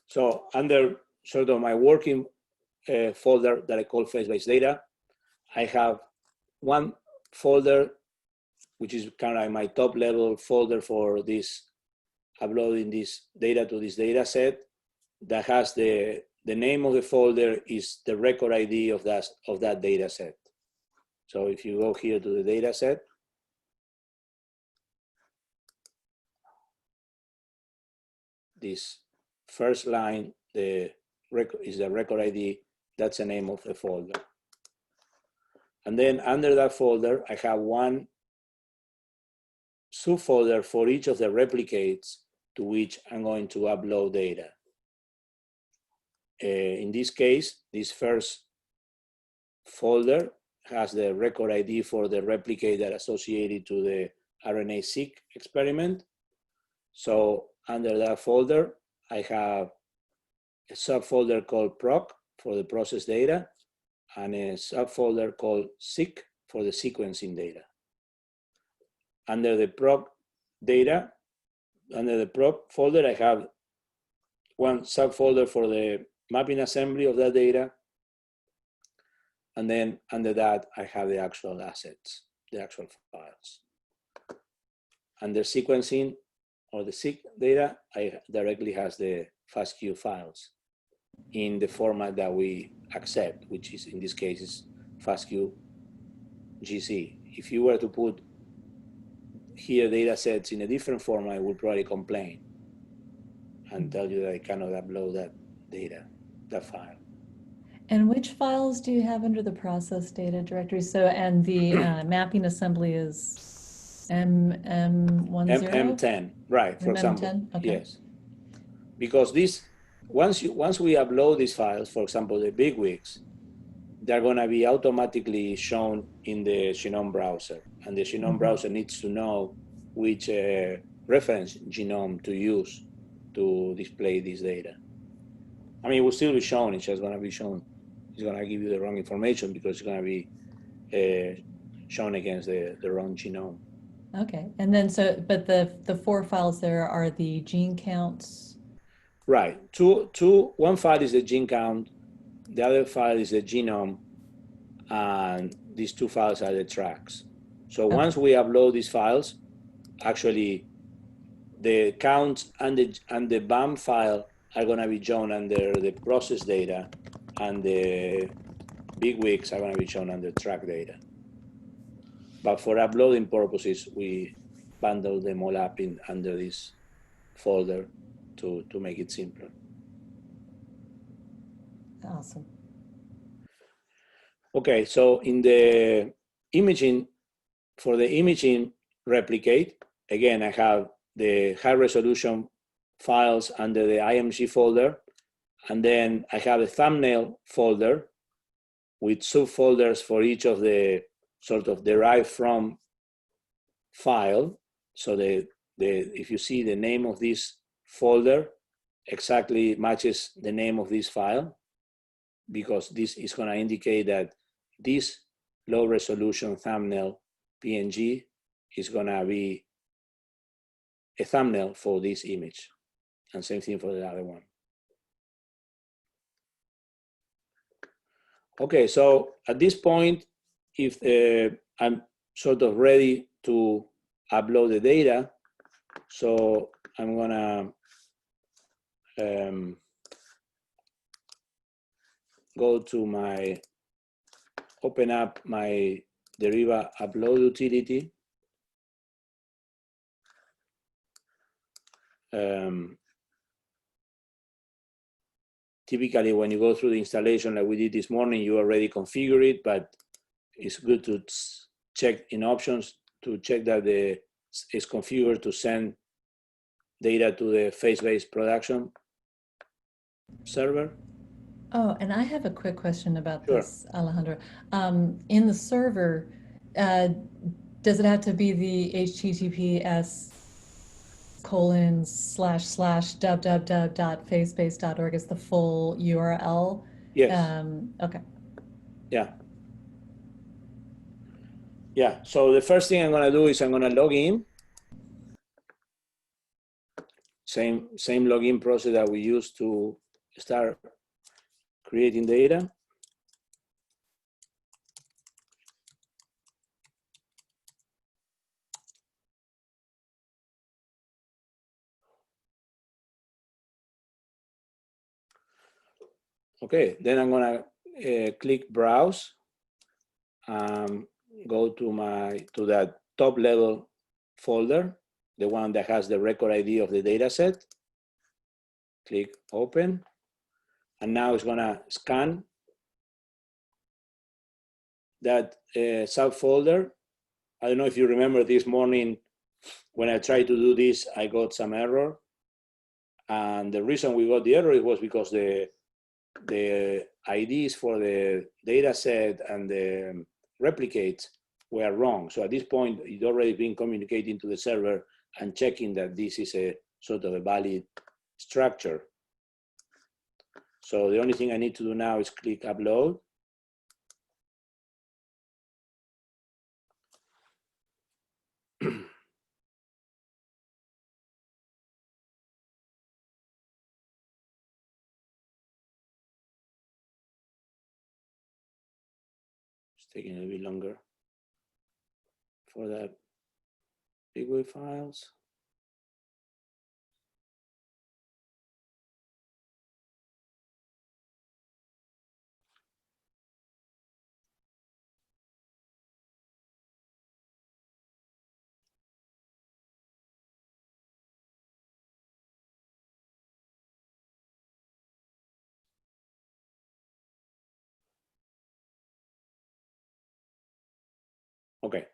So under sort of my working folder that I call face-based data, I have one folder, which is kind of like my top level folder for this, uploading this data to this data set, that has the name of the folder is the record ID of that data set. So if you go here to the data set, this first line is the record ID, that's the name of the folder. And then under that folder, I have one subfolder for each of the replicates to which I'm going to upload data. In this case, this first folder has the record ID for the replicate that associated to the RNA-seq experiment. So under that folder, I have a subfolder called proc for the process data and a subfolder called seq for the sequencing data. Under the proc data, under the prop folder, I have one subfolder for the mapping assembly of that data. And then under that, I have the actual assets, the actual files. Under sequencing or the seq data, I directly has the FASTQ files in the format that we accept, which is in this case is FASTQ GC. If you were to put here data sets in a different format, I would probably complain and tell you that I cannot upload that data, that file. And which files do you have under the process data directory? So, and the mapping assembly is MM10? M10, right, for example. MM10, okay. Yes. Because this, once we upload these files, for example, the big wigs, they're going to be automatically shown in the Genome Browser. And the Genome Browser needs to know which reference genome to use to display this data. I mean, it will still be shown, it's just going to be shown. It's going to give you the wrong information because it's going to be shown against the wrong genome. Okay, and then so, but the 4 files there are the gene counts? Right, one file is the gene count, the other file is the genome, and these 2 files are the tracks. So once we upload these files, actually the counts and the BAM file are going to be shown under the process data, and the big wigs are going to be shown under track data. But for uploading purposes, we bundle them all up under this folder to make it simpler. Awesome. Okay, so in the imaging, for the imaging replicate, again, I have the high resolution files under the IMG folder, and then I have a thumbnail folder with subfolders for each of the sort of derived from file. So if you see the name of this folder exactly matches the name of this file, because this is going to indicate that this low resolution thumbnail PNG is going to be a thumbnail for this image, and same thing for the other one. Okay, so at this point, if I'm sort of ready to upload the data, so I'm gonna go to open up my Deriva upload utility. Typically, when you go through the installation like we did this morning, you already configure it, but it's good to check in options to check that it's configured to send data to the phase-based production server. Oh, and I have a quick question about Sure. this, Alejandro. In the server, does it have to be the https://www.phasebase.org is the full URL? Yes. Okay. Yeah. Yeah. So the first thing I'm going to do is I'm going to log in. Same login process that we used to start creating data. Okay, then I'm gonna click browse, go to that top level folder, the one that has the record ID of the data set. Click open, and now it's gonna scan that subfolder. I don't know if you remember this morning when I tried to do this, I got some error, and the reason we got the error was because the IDs for the data set and the replicates were wrong. So at this point, it's already been communicating to the server and checking that this is a sort of a valid structure. So the only thing I need to do now is click upload. taking a little bit longer for that big wave files. Okay,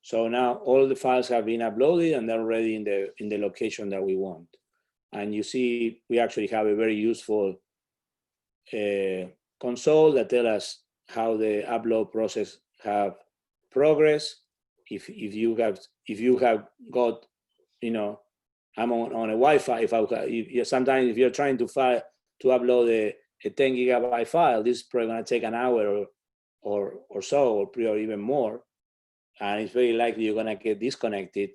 so now all the files have been uploaded and they're already in the location that we want. And you see, we actually have a very useful console that tells us how the upload process have progress. If you have got, you know, I'm on a Wi-Fi. Sometimes if you're trying to upload a 10 gigabyte file, this is probably going to take an hour or so, or even more. And it's very likely you're going to get disconnected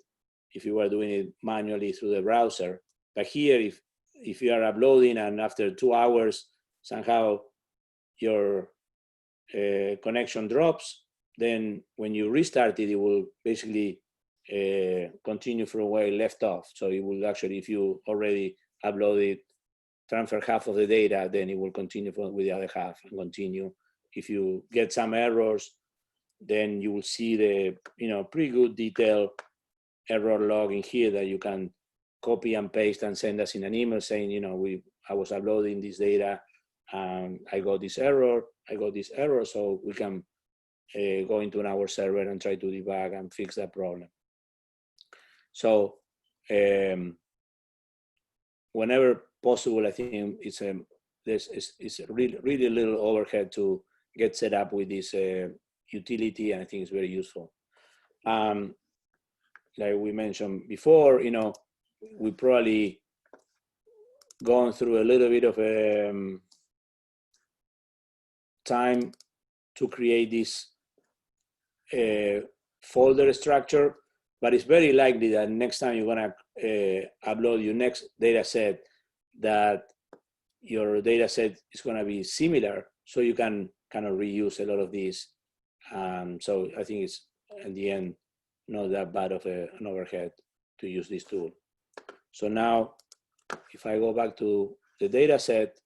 if you were doing it manually through the browser. But here, if you are uploading and after 2 hours, somehow your connection drops, then when you restart it, it will basically continue from where it left off. So it will actually, if you already uploaded, transfer half of the data, then it will continue with the other half and continue. If you get some errors, then you will see the pretty good detailed error log in here that you can copy and paste and send us in an email saying, I was uploading this data and I got this error, so we can go into our server and try to debug and fix that problem. So whenever possible, I think it's really little overhead to get set up with this utility, and I think it's very useful. Like we mentioned before, we probably gone through a little bit of time to create this folder structure, but it's very likely that next time you're gonna upload your next data set, that your data set is gonna be similar, so you can kind of reuse a lot of these. So I think it's, in the end, not that bad of an overhead to use this tool. So now, if I go back to the data set,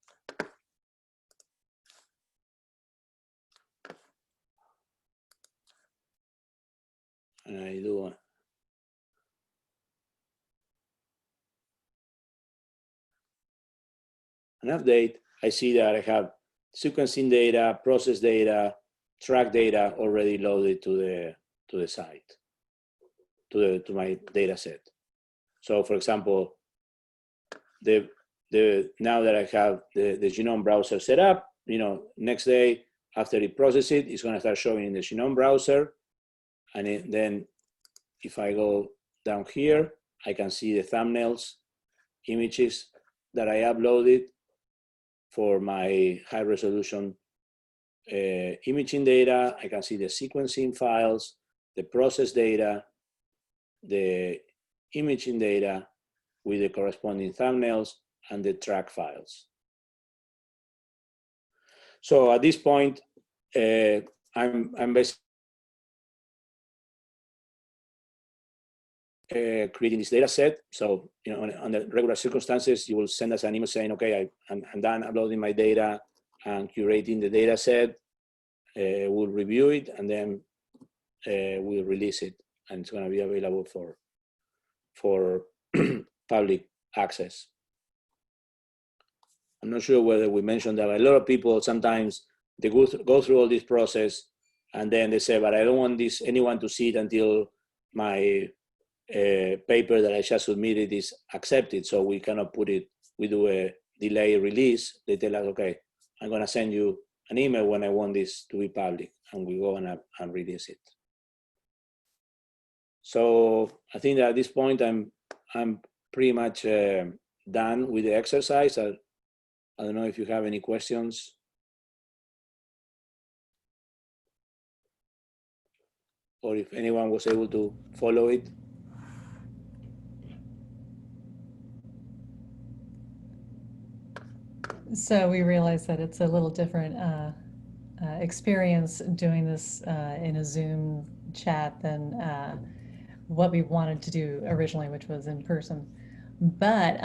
and I do an update, I see that I have sequencing data, process data, track data already loaded to the site, to my data set. So for example, now that I have the Genome Browser set up, next day after it processes it, it's going to start showing in the Genome Browser. And then if I go down here, I can see the thumbnails, images that I uploaded for my high resolution imaging data. I can see the sequencing files, the process data, the imaging data with the corresponding thumbnails, and the track files. So at this point, I'm basically creating this data set. So, under regular circumstances, you will send us an email saying, okay, I'm done uploading my data and curating the data set. We'll review it, and then we'll release it, and it's going to be available for public access. I'm not sure whether we mentioned that, but a lot of people sometimes they go through all this process, and then they say, but I don't want anyone to see it until my paper that I just submitted is accepted, so we cannot put it, we do a delay release. They tell us, okay, I'm going to send you an email when I want this to be public, and we go and release it. So I think that at this point, I'm pretty much done with the exercise. I don't know if you have any questions. Or if anyone was able to follow it. So we realize that it's a little different experience doing this in a Zoom chat than what we wanted to do originally, which was in person. But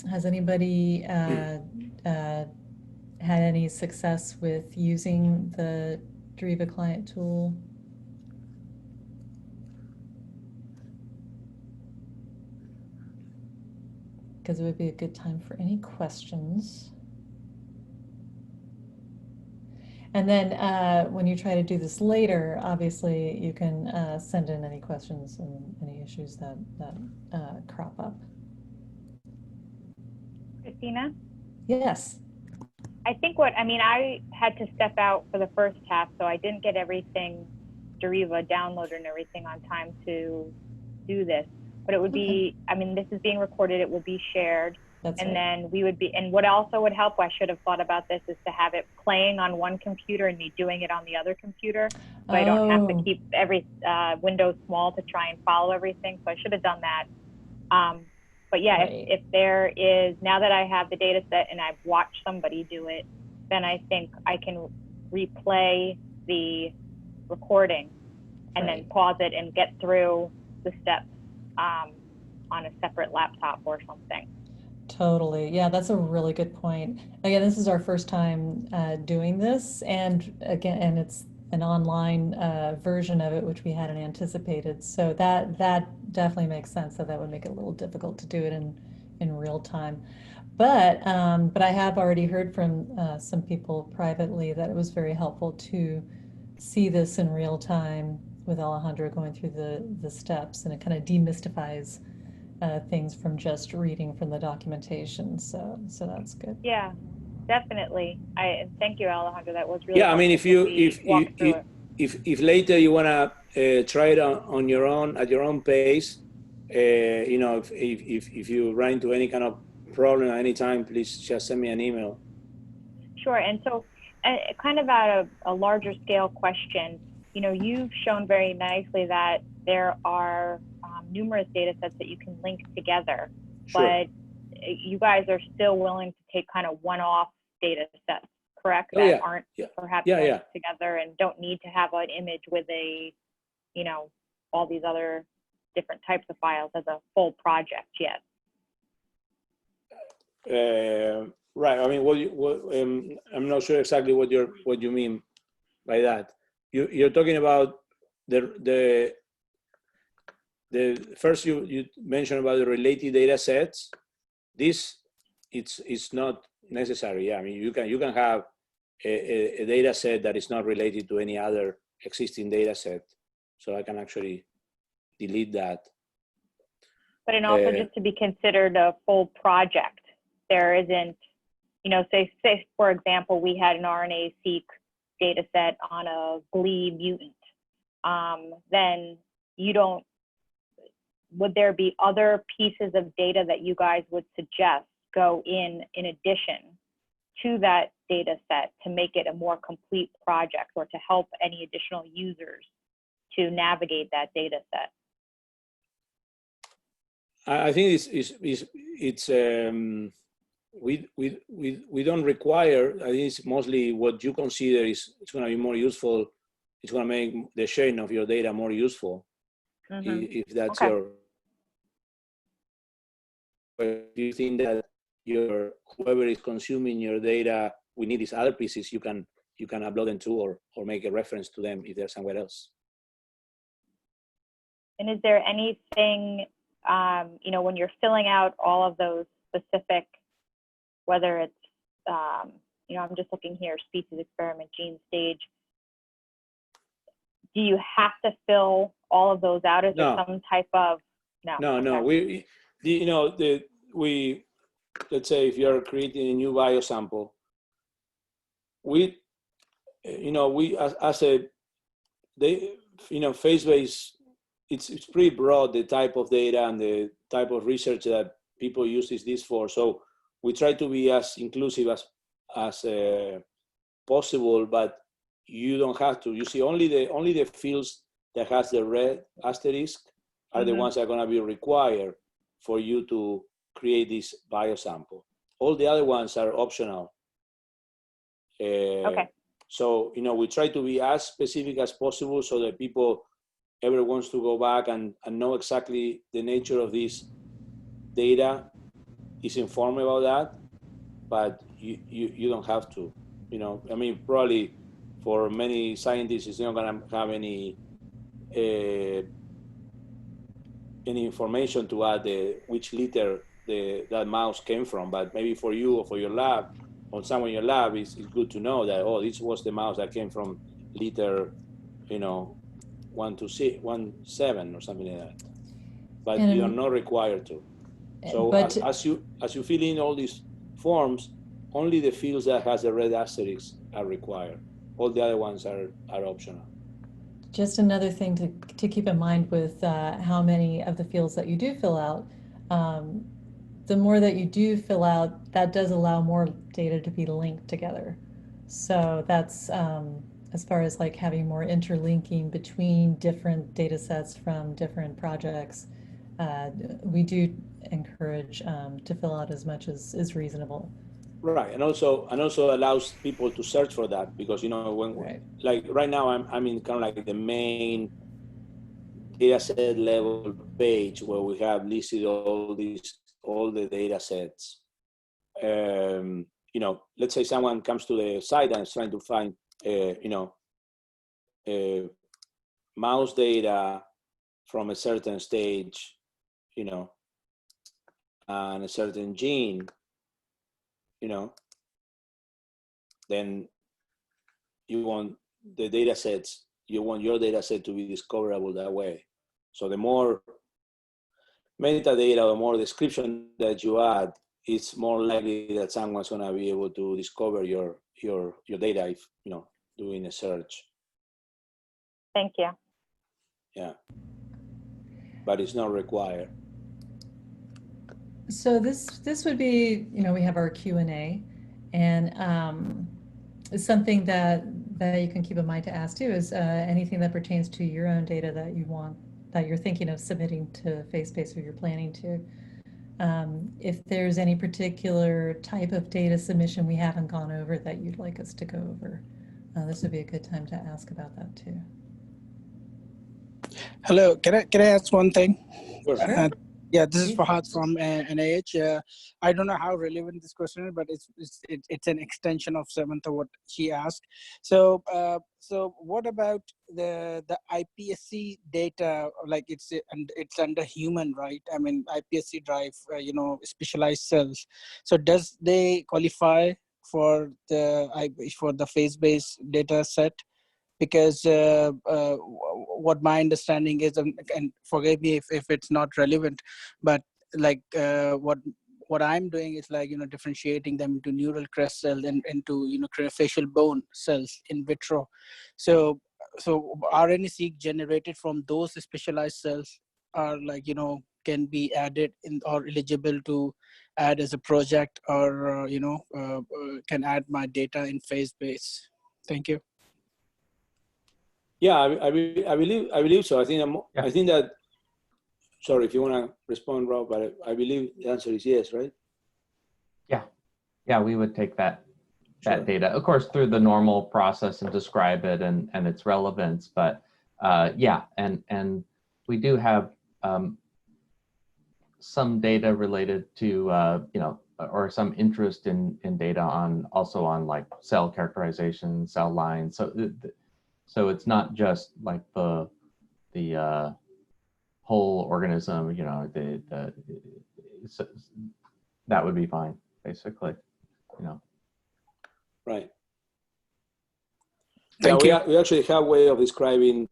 has anybody had any success with using the Driva client tool? Because it would be a good time for any questions. And then when you try to do this later, obviously you can send in any questions and any issues that crop up. Christina? Yes. I think I had to step out for the first half, so I didn't get everything, Deriva downloaded and everything on time to do this. But it would be, this is being recorded, it will be shared. That's and right. then we would be, and what also would help, I should have thought about this, is to have it playing on one computer and me doing it on the other computer. So I don't have to keep every window small to try and follow everything. So I should have done that. But yeah, Right. if there is, now that I have the data set and I've watched somebody do it, then I think I can replay the recording and then Right. pause it and get through the steps on a separate laptop or something. Totally. Yeah, that's a really good point. Again, this is our first time doing this, and again, and it's an online version of it, which we hadn't anticipated. So that definitely makes sense. That would make it a little difficult to do it in real time. But I have already heard from some people privately that it was very helpful to see this in real time with Alejandro going through the steps, and it kind of demystifies things from just reading from the documentation. So that's good. Yeah, definitely. I thank you, Alejandro. That was really Yeah, I mean, helpful. if later you wanna try it on your own at your own pace, you know, if you run into any kind of problem at any time, please just send me an email. Sure. And so, kind of at a larger scale question, you know, you've shown very nicely that there are numerous data sets that you can link together, Sure. but you guys are still willing to take kind of one-off data sets, correct? Oh, that yeah. aren't Yeah. perhaps Yeah, linked yeah. together and don't need to have an image with a, you know, all these other different types of files as a full project yet. Right. I mean, I'm not sure exactly what you mean by that. You're talking about the first you mentioned about the related data sets. This it's not necessary. Yeah, I mean, you can have a data set that is not related to any other existing data set. So I can actually delete that. But and also just to be considered a full project, there isn't, you know, say for example, we had an RNA-seq data set on a GLE mutant. Then you don't, would there be other pieces of data that you guys would suggest go in addition to that data set to make it a more complete project or to help any additional users to navigate that data set? I think we don't require. I think it's mostly what you consider it's going to be more useful. It's going to make the sharing of your data more useful. Mm-hmm. If that's Okay. your. If you think that whoever is consuming your data, we need these other pieces, you can upload them to or make a reference to them if they're somewhere else. And is there anything, you know, when you're filling out all of those specific, whether it's, you know, I'm just looking here, species, experiment, gene, stage, do you have to fill all of those out? Is there some type of, no? No. Let's say if you're creating a new biosample, phase-based, it's pretty broad, the type of data and the type of research that people use this for. So we try to be as inclusive as possible, but you don't have to. You see, only the fields that has the red asterisk are the ones that are going to be required for you to create this biosample. All the other ones are optional. Okay. So, you know, we try to be as specific as possible so that people ever wants to go back and know exactly the nature of this data is informed about that, but you don't have to, you know. I mean, probably for many scientists, it's not going to have any information to add which litter that mouse came from, but maybe for you or for your lab, or someone in your lab, it's good to know that, oh, this was the mouse that came from litter, you know, 127 or something like that. But And you're not required to. So but as you fill in all these forms, only the fields that has the red asterisk are required. All the other ones are optional. just another thing to keep in mind with how many of the fields that you do fill out, the more that you do fill out, that does allow more data to be linked together. So that's as far as like having more interlinking between different data sets from different projects. We do encourage to fill out as much as is reasonable. Right, and also allows people to search for that, because, you know, when Right. like right now I'm in kind of like the main data set level page where we have listed all the data sets. You know, let's say someone comes to the site and is trying to find you know, mouse data from a certain stage, you know, and a certain gene, you know, then you want the data sets, you want your data set to be discoverable that way. So the more metadata, the more description that you add, it's more likely that someone's gonna be able to discover your data if, you know, doing a search. Thank you. Yeah, but it's not required. So this would be, you know, we have our Q&A, and something that you can keep in mind to ask too is anything that pertains to your own data that you're thinking of submitting to FaceBase or you're planning to. If there's any particular type of data submission we haven't gone over that you'd like us to go over, this would be a good time to ask about that too. Hello, can I ask one thing? Sure. Yeah, this is Fahad from NIH. I don't know how relevant this question is, but it's an extension of Samantha what she asked. So what about the iPSC data? Like it's under human, right? I mean, iPSC drive, you know, specialized cells. So does they qualify for the FaceBase data set? Because what my understanding is, and forgive me if it's not relevant, but like what I'm doing is like, you know, differentiating them into neural crest cells and into, you know, facial bone cells in vitro. So RNA-seq generated from those specialized cells are like, you know, can be added in or eligible to add as a project, or you know, can add my data in FaceBase. Thank you. Yeah, I believe so. I think that. Sorry, if you want to respond, Rob, but I believe the answer is yes, right? Yeah, we would take that Sure. data, of course, through the normal process and describe it and its relevance. But yeah, and we do have some data related to you know, or some interest in data on like cell characterization, cell lines. So it's not just like the whole organism, you know, that would be fine, basically, you know. Right. Thank you. We actually have a way of describing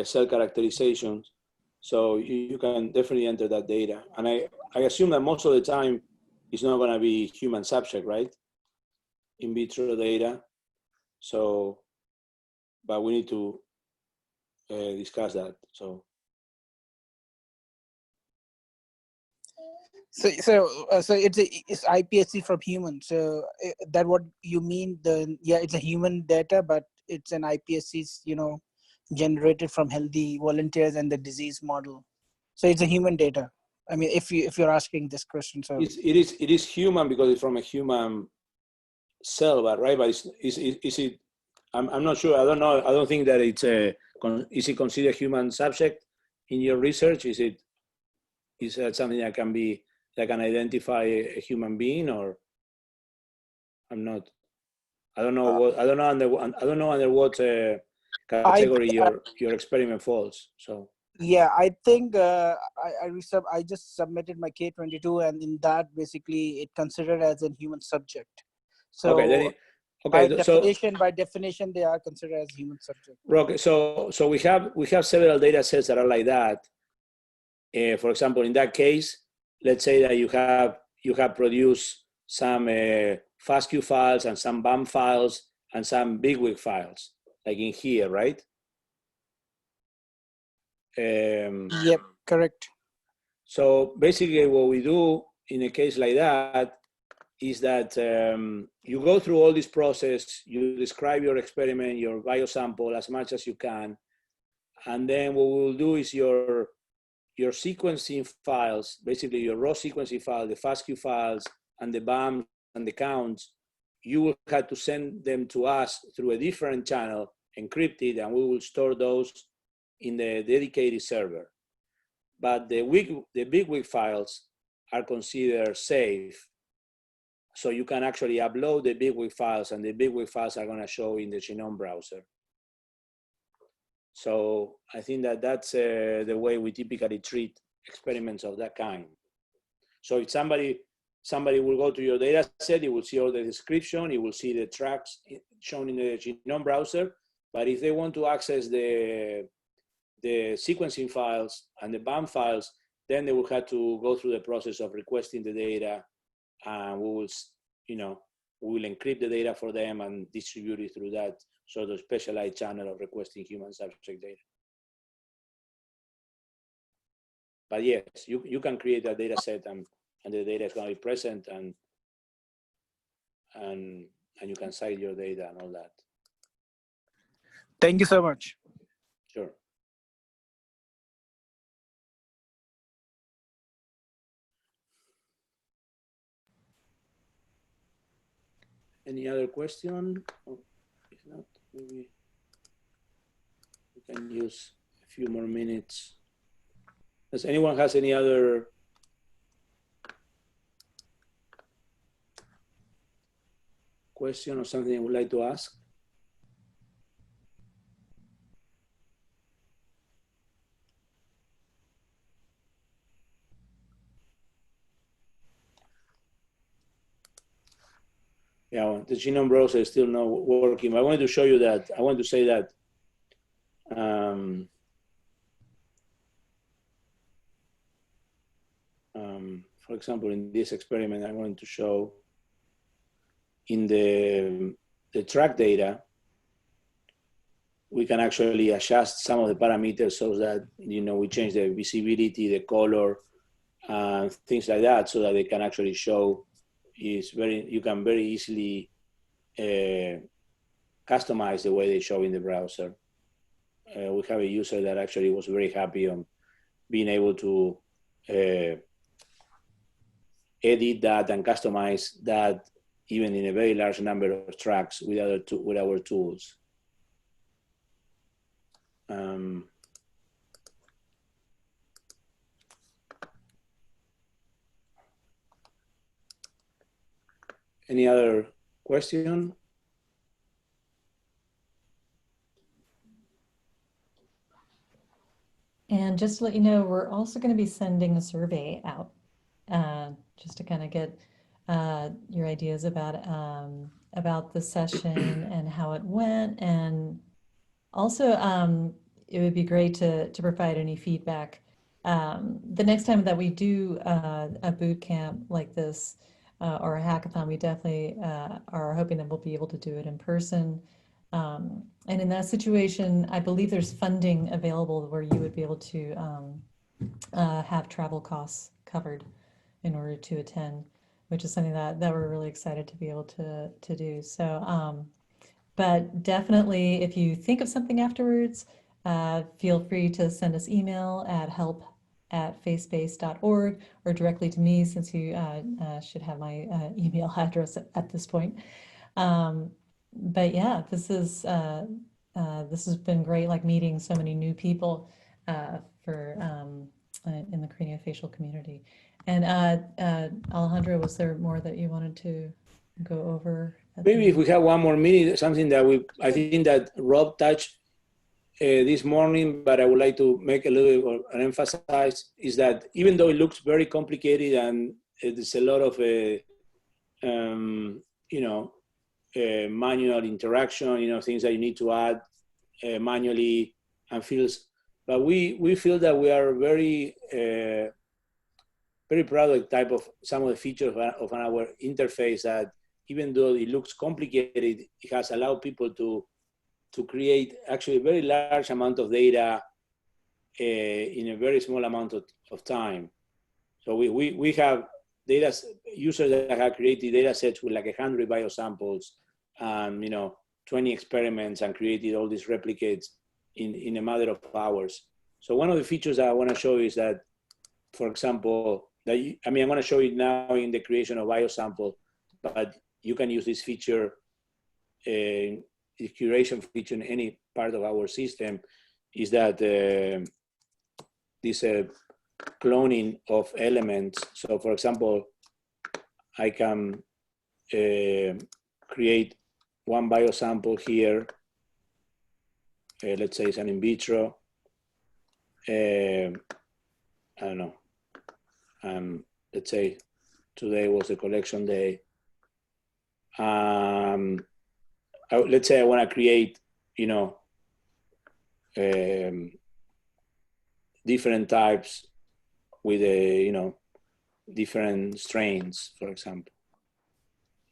cell characterizations, so you can definitely enter that data. And I assume that most of the time it's not going to be human subject, right? In vitro data. So, but we need to discuss that. So it's iPSC from human. So that what you mean? It's a human data, but it's an iPSC, you know, generated from healthy volunteers and the disease model. So it's a human data. I mean, if you're asking this question, so it is human because it's from a human cell, but right? But is it I'm not sure. I don't know. I don't think that it's is it considered human subject in your research? Is that something that can identify a human being, or I'm not? I don't know what I don't know under what category your experiment falls. So yeah, I think I just submitted my K22, and in that basically it considered as a human subject. So okay, then by definition, they are considered as human subject. Okay, so we have several data sets that are like that. For example, in that case, let's say that you have produced some FASTQ files and some BAM files and some bigwig files, like in here, right? Yep, correct. So basically what we do in a case like that is that you go through all this process, you describe your experiment, your biosample as much as you can, and then what we'll do is your sequencing files, basically your raw sequencing file, the FASTQ files, and the BAMs and the counts, you will have to send them to us through a different channel, encrypted, and we will store those in the dedicated server. But the bigwig files are considered safe. So you can actually upload the bigwig files, and the bigwig files are going to show in the Genome Browser. So I think that that's the way we typically treat experiments of that kind. So if somebody will go to your data set, it will see all the description, it will see the tracks shown in the Genome Browser. But if they want to access the sequencing files and the BAM files, then they will have to go through the process of requesting the data, and we will encrypt the data for them and distribute it through that sort of specialized channel of requesting human subject data. But yes, you can create a data set, and the data is going to be present, and you can cite your data and all that. Thank you so much. Sure. Any other question? If not, maybe we can use a few more minutes. Does anyone has any other question or something you would like to ask? Yeah, the Genome Browser is still not working. I wanted to show you that. I want to say that for example, in this experiment, I'm going to show in the track data, we can actually adjust some of the parameters so that, we change the visibility, the color, things like that, so that they can actually show. You can very easily customize the way they show in the browser. We have a user that actually was very happy on being able to edit that and customize that even in a very large number of tracks with our tools. Any other question? And just to let you know, we're also going to be sending a survey out just to kind of get your ideas about the session and how it went. And also, it would be great to provide any feedback. The next time that we do a boot camp like this or a hackathon, we definitely are hoping that we'll be able to do it in person. And in that situation, I believe there's funding available where you would be able to have travel costs covered in order to attend, which is something that we're really excited to be able to do. So, but definitely, if you think of something afterwards, feel free to send us email at help@facebase.org or directly to me, since you should have my email address at this point. but yeah, this has been great, like meeting so many new people in the craniofacial community. And Alejandro, was there more that you wanted to go over? Maybe if we have 1 more minute, something that I think that Rob touched this morning, but I would like to make a little bit and emphasize is that even though it looks very complicated and there's a lot of manual interaction, things that you need to add manually and fields, but we feel that we are very very proud of the type of some of the features of our interface that even though it looks complicated, it has allowed people to create actually a very large amount of data in a very small amount of time. So we have data users that have created data sets with like 100 biosamples and 20 experiments and created all these replicates in a matter of hours. So one of the features that I want to show is that, for example, I'm going to show it now in the creation of biosample, but you can use this feature, the curation feature in any part of our system, is that this cloning of elements. So for example, I can create one biosample here. Let's say it's an in vitro. I don't know. Let's say today was a collection day. Let's say I want to create, different types with different strains, for example,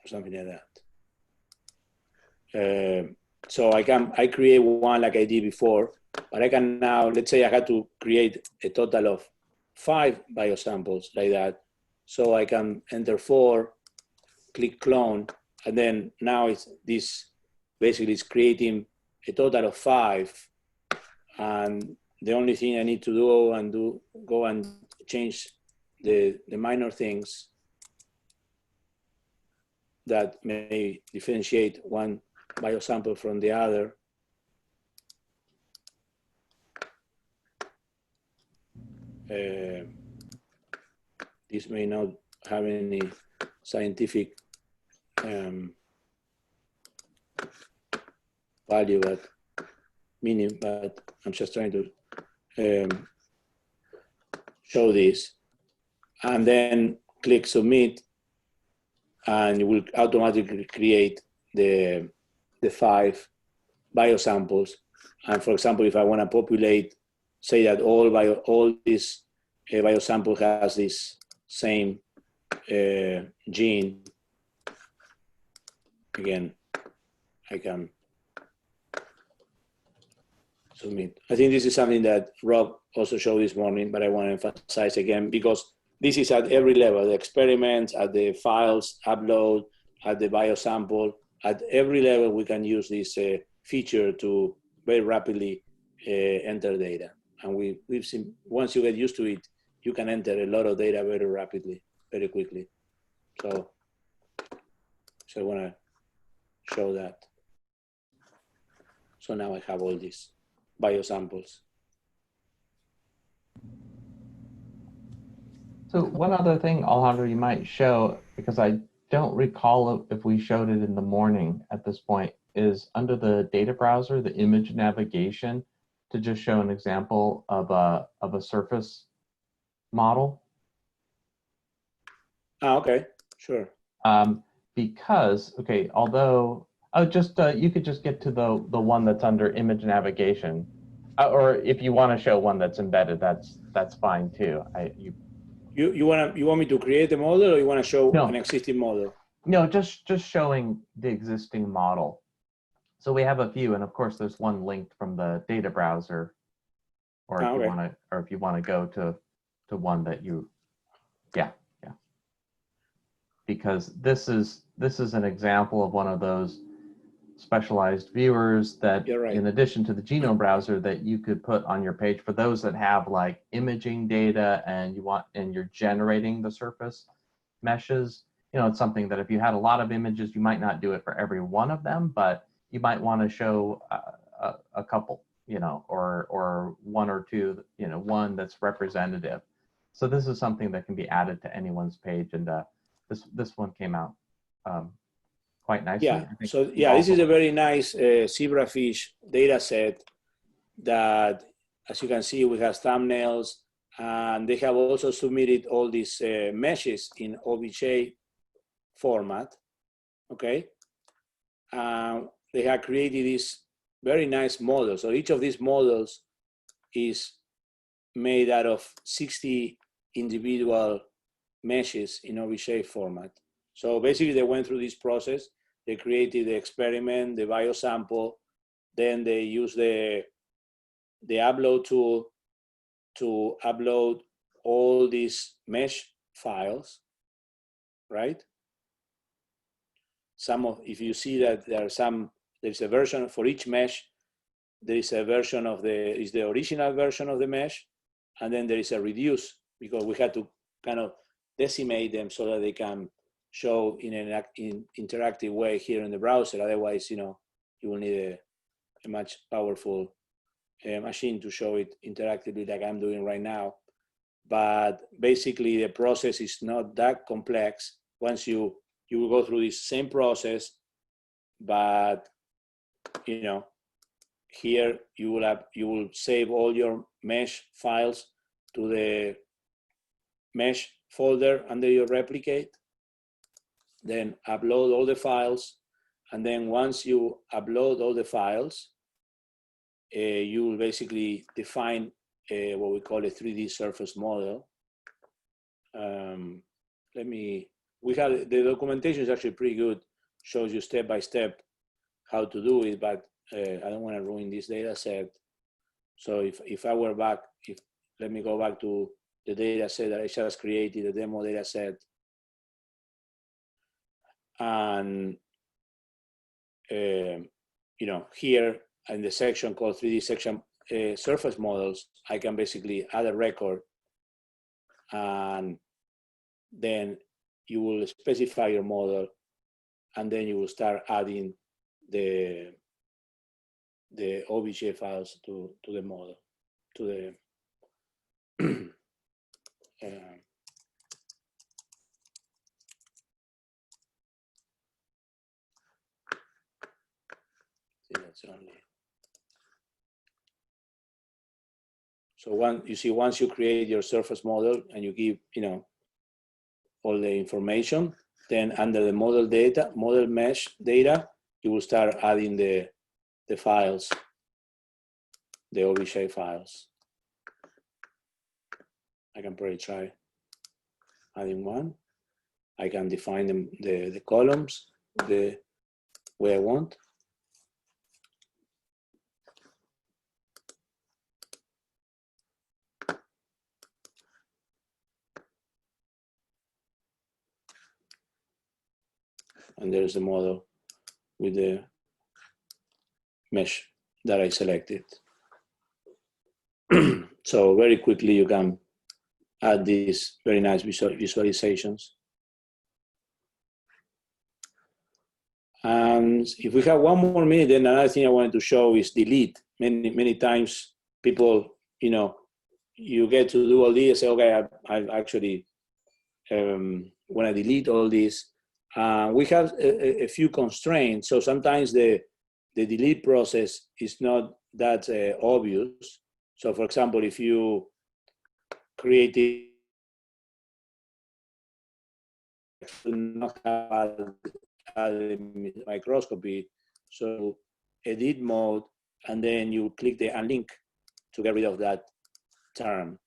or something like that. So I create one like I did before, but I can now, let's say I had to create a total of 5 biosamples like that. So I can enter 4, click clone, and then now basically it's creating a total of 5. And the only thing I need to do go and change the minor things that may differentiate one biosample from the other. This may not have any scientific value, but meaning, but I'm just trying to show this, and then click submit, and it will automatically create the 5 biosamples. And for example, if I want to populate, say that all this biosample has this same gene, again, I can submit. I think this is something that Rob also showed this morning, but I want to emphasize again, because this is at every level, the experiments, at the files upload, at the biosample, at every level we can use this feature to very rapidly enter data. And we've seen, once you get used to it, you can enter a lot of data very rapidly, very quickly. So I want to show that. So now I have all these biosamples. So one other thing, Alejandro, you might show, because I don't recall if we showed it in the morning at this point, is under the data browser, the image navigation, to just show an example of a surface model. Okay, sure. Because, okay, although, you could just get to the one that's under image navigation, or if you want to show one that's embedded, that's fine too. You want me to create a model, or you want to show an existing model? No, just showing the existing model. So we have a few, and of course there's one linked from the data browser, or if you want to go to one that you, yeah. Because this is an example of one of those specialized viewers that, in addition to the Genome Browser, that you could put on your page for those that have like imaging data and you're generating the surface meshes. you know, it's something that if you had a lot of images, you might not do it for every one of them, but you might want to show a couple, you know, or one or two, you know, one that's representative. So this is something that can be added to anyone's page, and this one came out quite nicely. Yeah. So yeah, this is a very nice zebrafish data set that, as you can see, we have thumbnails, and they have also submitted all these meshes in OBJ format. Okay. They have created this very nice model. So each of these models is made out of 60 individual meshes in OBJ format. So basically they went through this process. They created the experiment, the biosample, then they used the upload tool to upload all these mesh files, right? If you see that there's a version for each mesh, there is a version of the original version of the mesh, and then there is a reduce, because we had to kind of decimate them so that they can show in an interactive way here in the browser. Otherwise, you know, you will need a much powerful machine to show it interactively like I'm doing right now. But basically the process is not that complex. Once you will go through this same process, but you know, here you will save all your mesh files to the mesh folder under your replicate, then upload all the files, and then once you upload all the files, you will basically define what we call a 3D surface model. We have the documentation is actually pretty good, shows you step by step how to do it, but I don't want to ruin this data set. So if I were back, let me go back to the data set that I just created, the demo data set. And, you know, here in the section called 3D section surface models, I can basically add a record, and then you will specify your model, and then you will start adding the OBJ files to the model, to the that's only. So once you create your surface model and you give, you know, all the information, then under the model mesh data, you will start adding the files, the OBJ files. I can probably try adding one. I can define the columns the way I want. And there's a model with the mesh that I selected. So very quickly you can add these very nice visualizations. And if we have one more minute, then another thing I wanted to show is delete. Many times people, you know, you get to do all this, say, okay, I actually want to delete all this. We have a few constraints. So sometimes the delete process is not that obvious. So for example, if you create not have microscopy, so edit mode, and then you click the unlink to get rid of that term.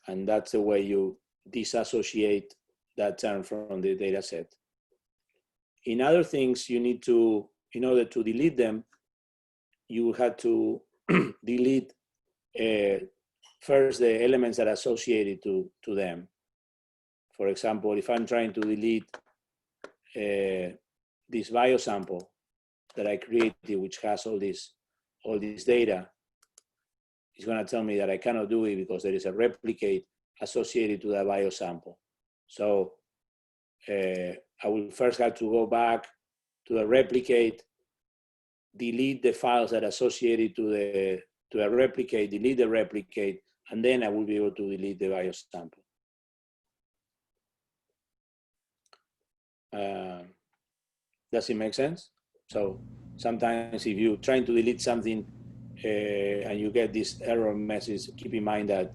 And that's the way you disassociate that term from the data set. In other things, you need to, in order to delete them, you have to delete first the elements that are associated to them. For example, if I'm trying to delete this biosample that I created, which has all this data, it's going to tell me that I cannot do it because there is a replicate associated to the biosample. So I will first have to go back to the replicate, delete the files that are associated to the replicate, delete the replicate, and then I will be able to delete the biosample. Does it make sense? So sometimes if you're trying to delete something and you get this error message, keep in mind that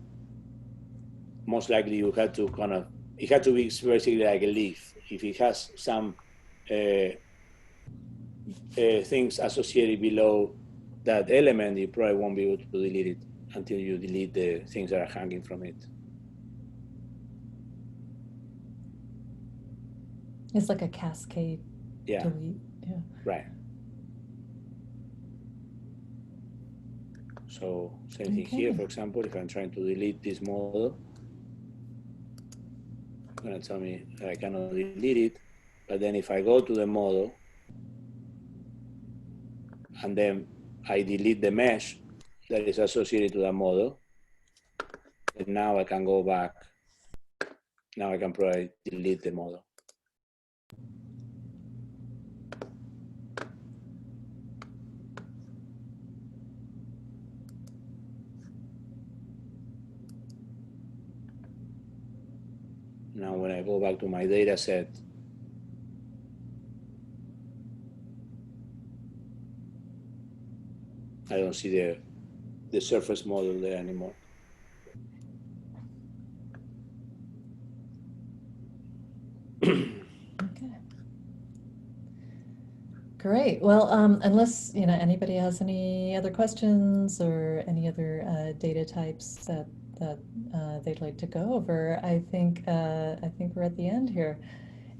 most likely you had to it had to be basically like a leaf. If it has some things associated below that element, you probably won't be able to delete it until you delete the things that are hanging from it. It's like a cascade Yeah. delete. Yeah. Right. So same thing here, for example, if I'm trying to delete this model, it's going to tell me that I cannot delete it. But then if I go to the model and then I delete the mesh that is associated to that model, and now I can go back. Now I can probably delete the model. Now when I go back to my data set, I don't see the surface model there anymore. Okay. Great. Well, unless anybody has any other questions or any other data types that they'd like to go over, I think we're at the end here.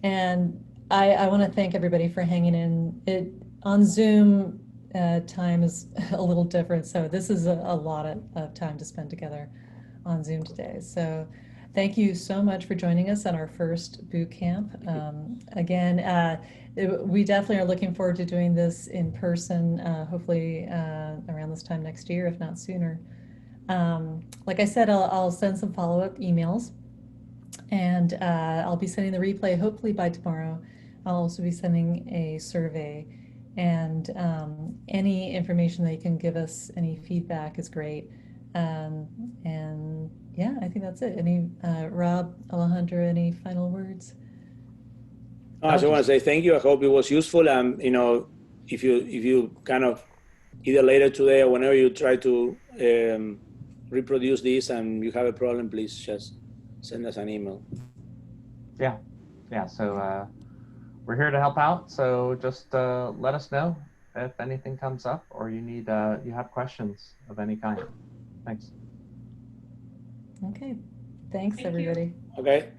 And I want to thank everybody for hanging in. On Zoom, time is a little different, so this is a lot of time to spend together on Zoom today. So thank you so much for joining us on our first boot camp. Again, we definitely are looking forward to doing this in person, hopefully around this time next year, if not sooner. Like I said, I'll send some follow-up emails, and I'll be sending the replay hopefully by tomorrow. I'll also be sending a survey, and any information that you can give us, any feedback is great. And yeah, I think that's it. Rob, Alejandro, any final words? I just want to say thank you. I hope it was useful. And if you kind of either later today or whenever you try to reproduce this and you have a problem, please just send us an email. Yeah. So we're here to help out. So just let us know if anything comes up or you have questions of any kind. Thanks. Okay. Thanks, Thank you. everybody. Okay.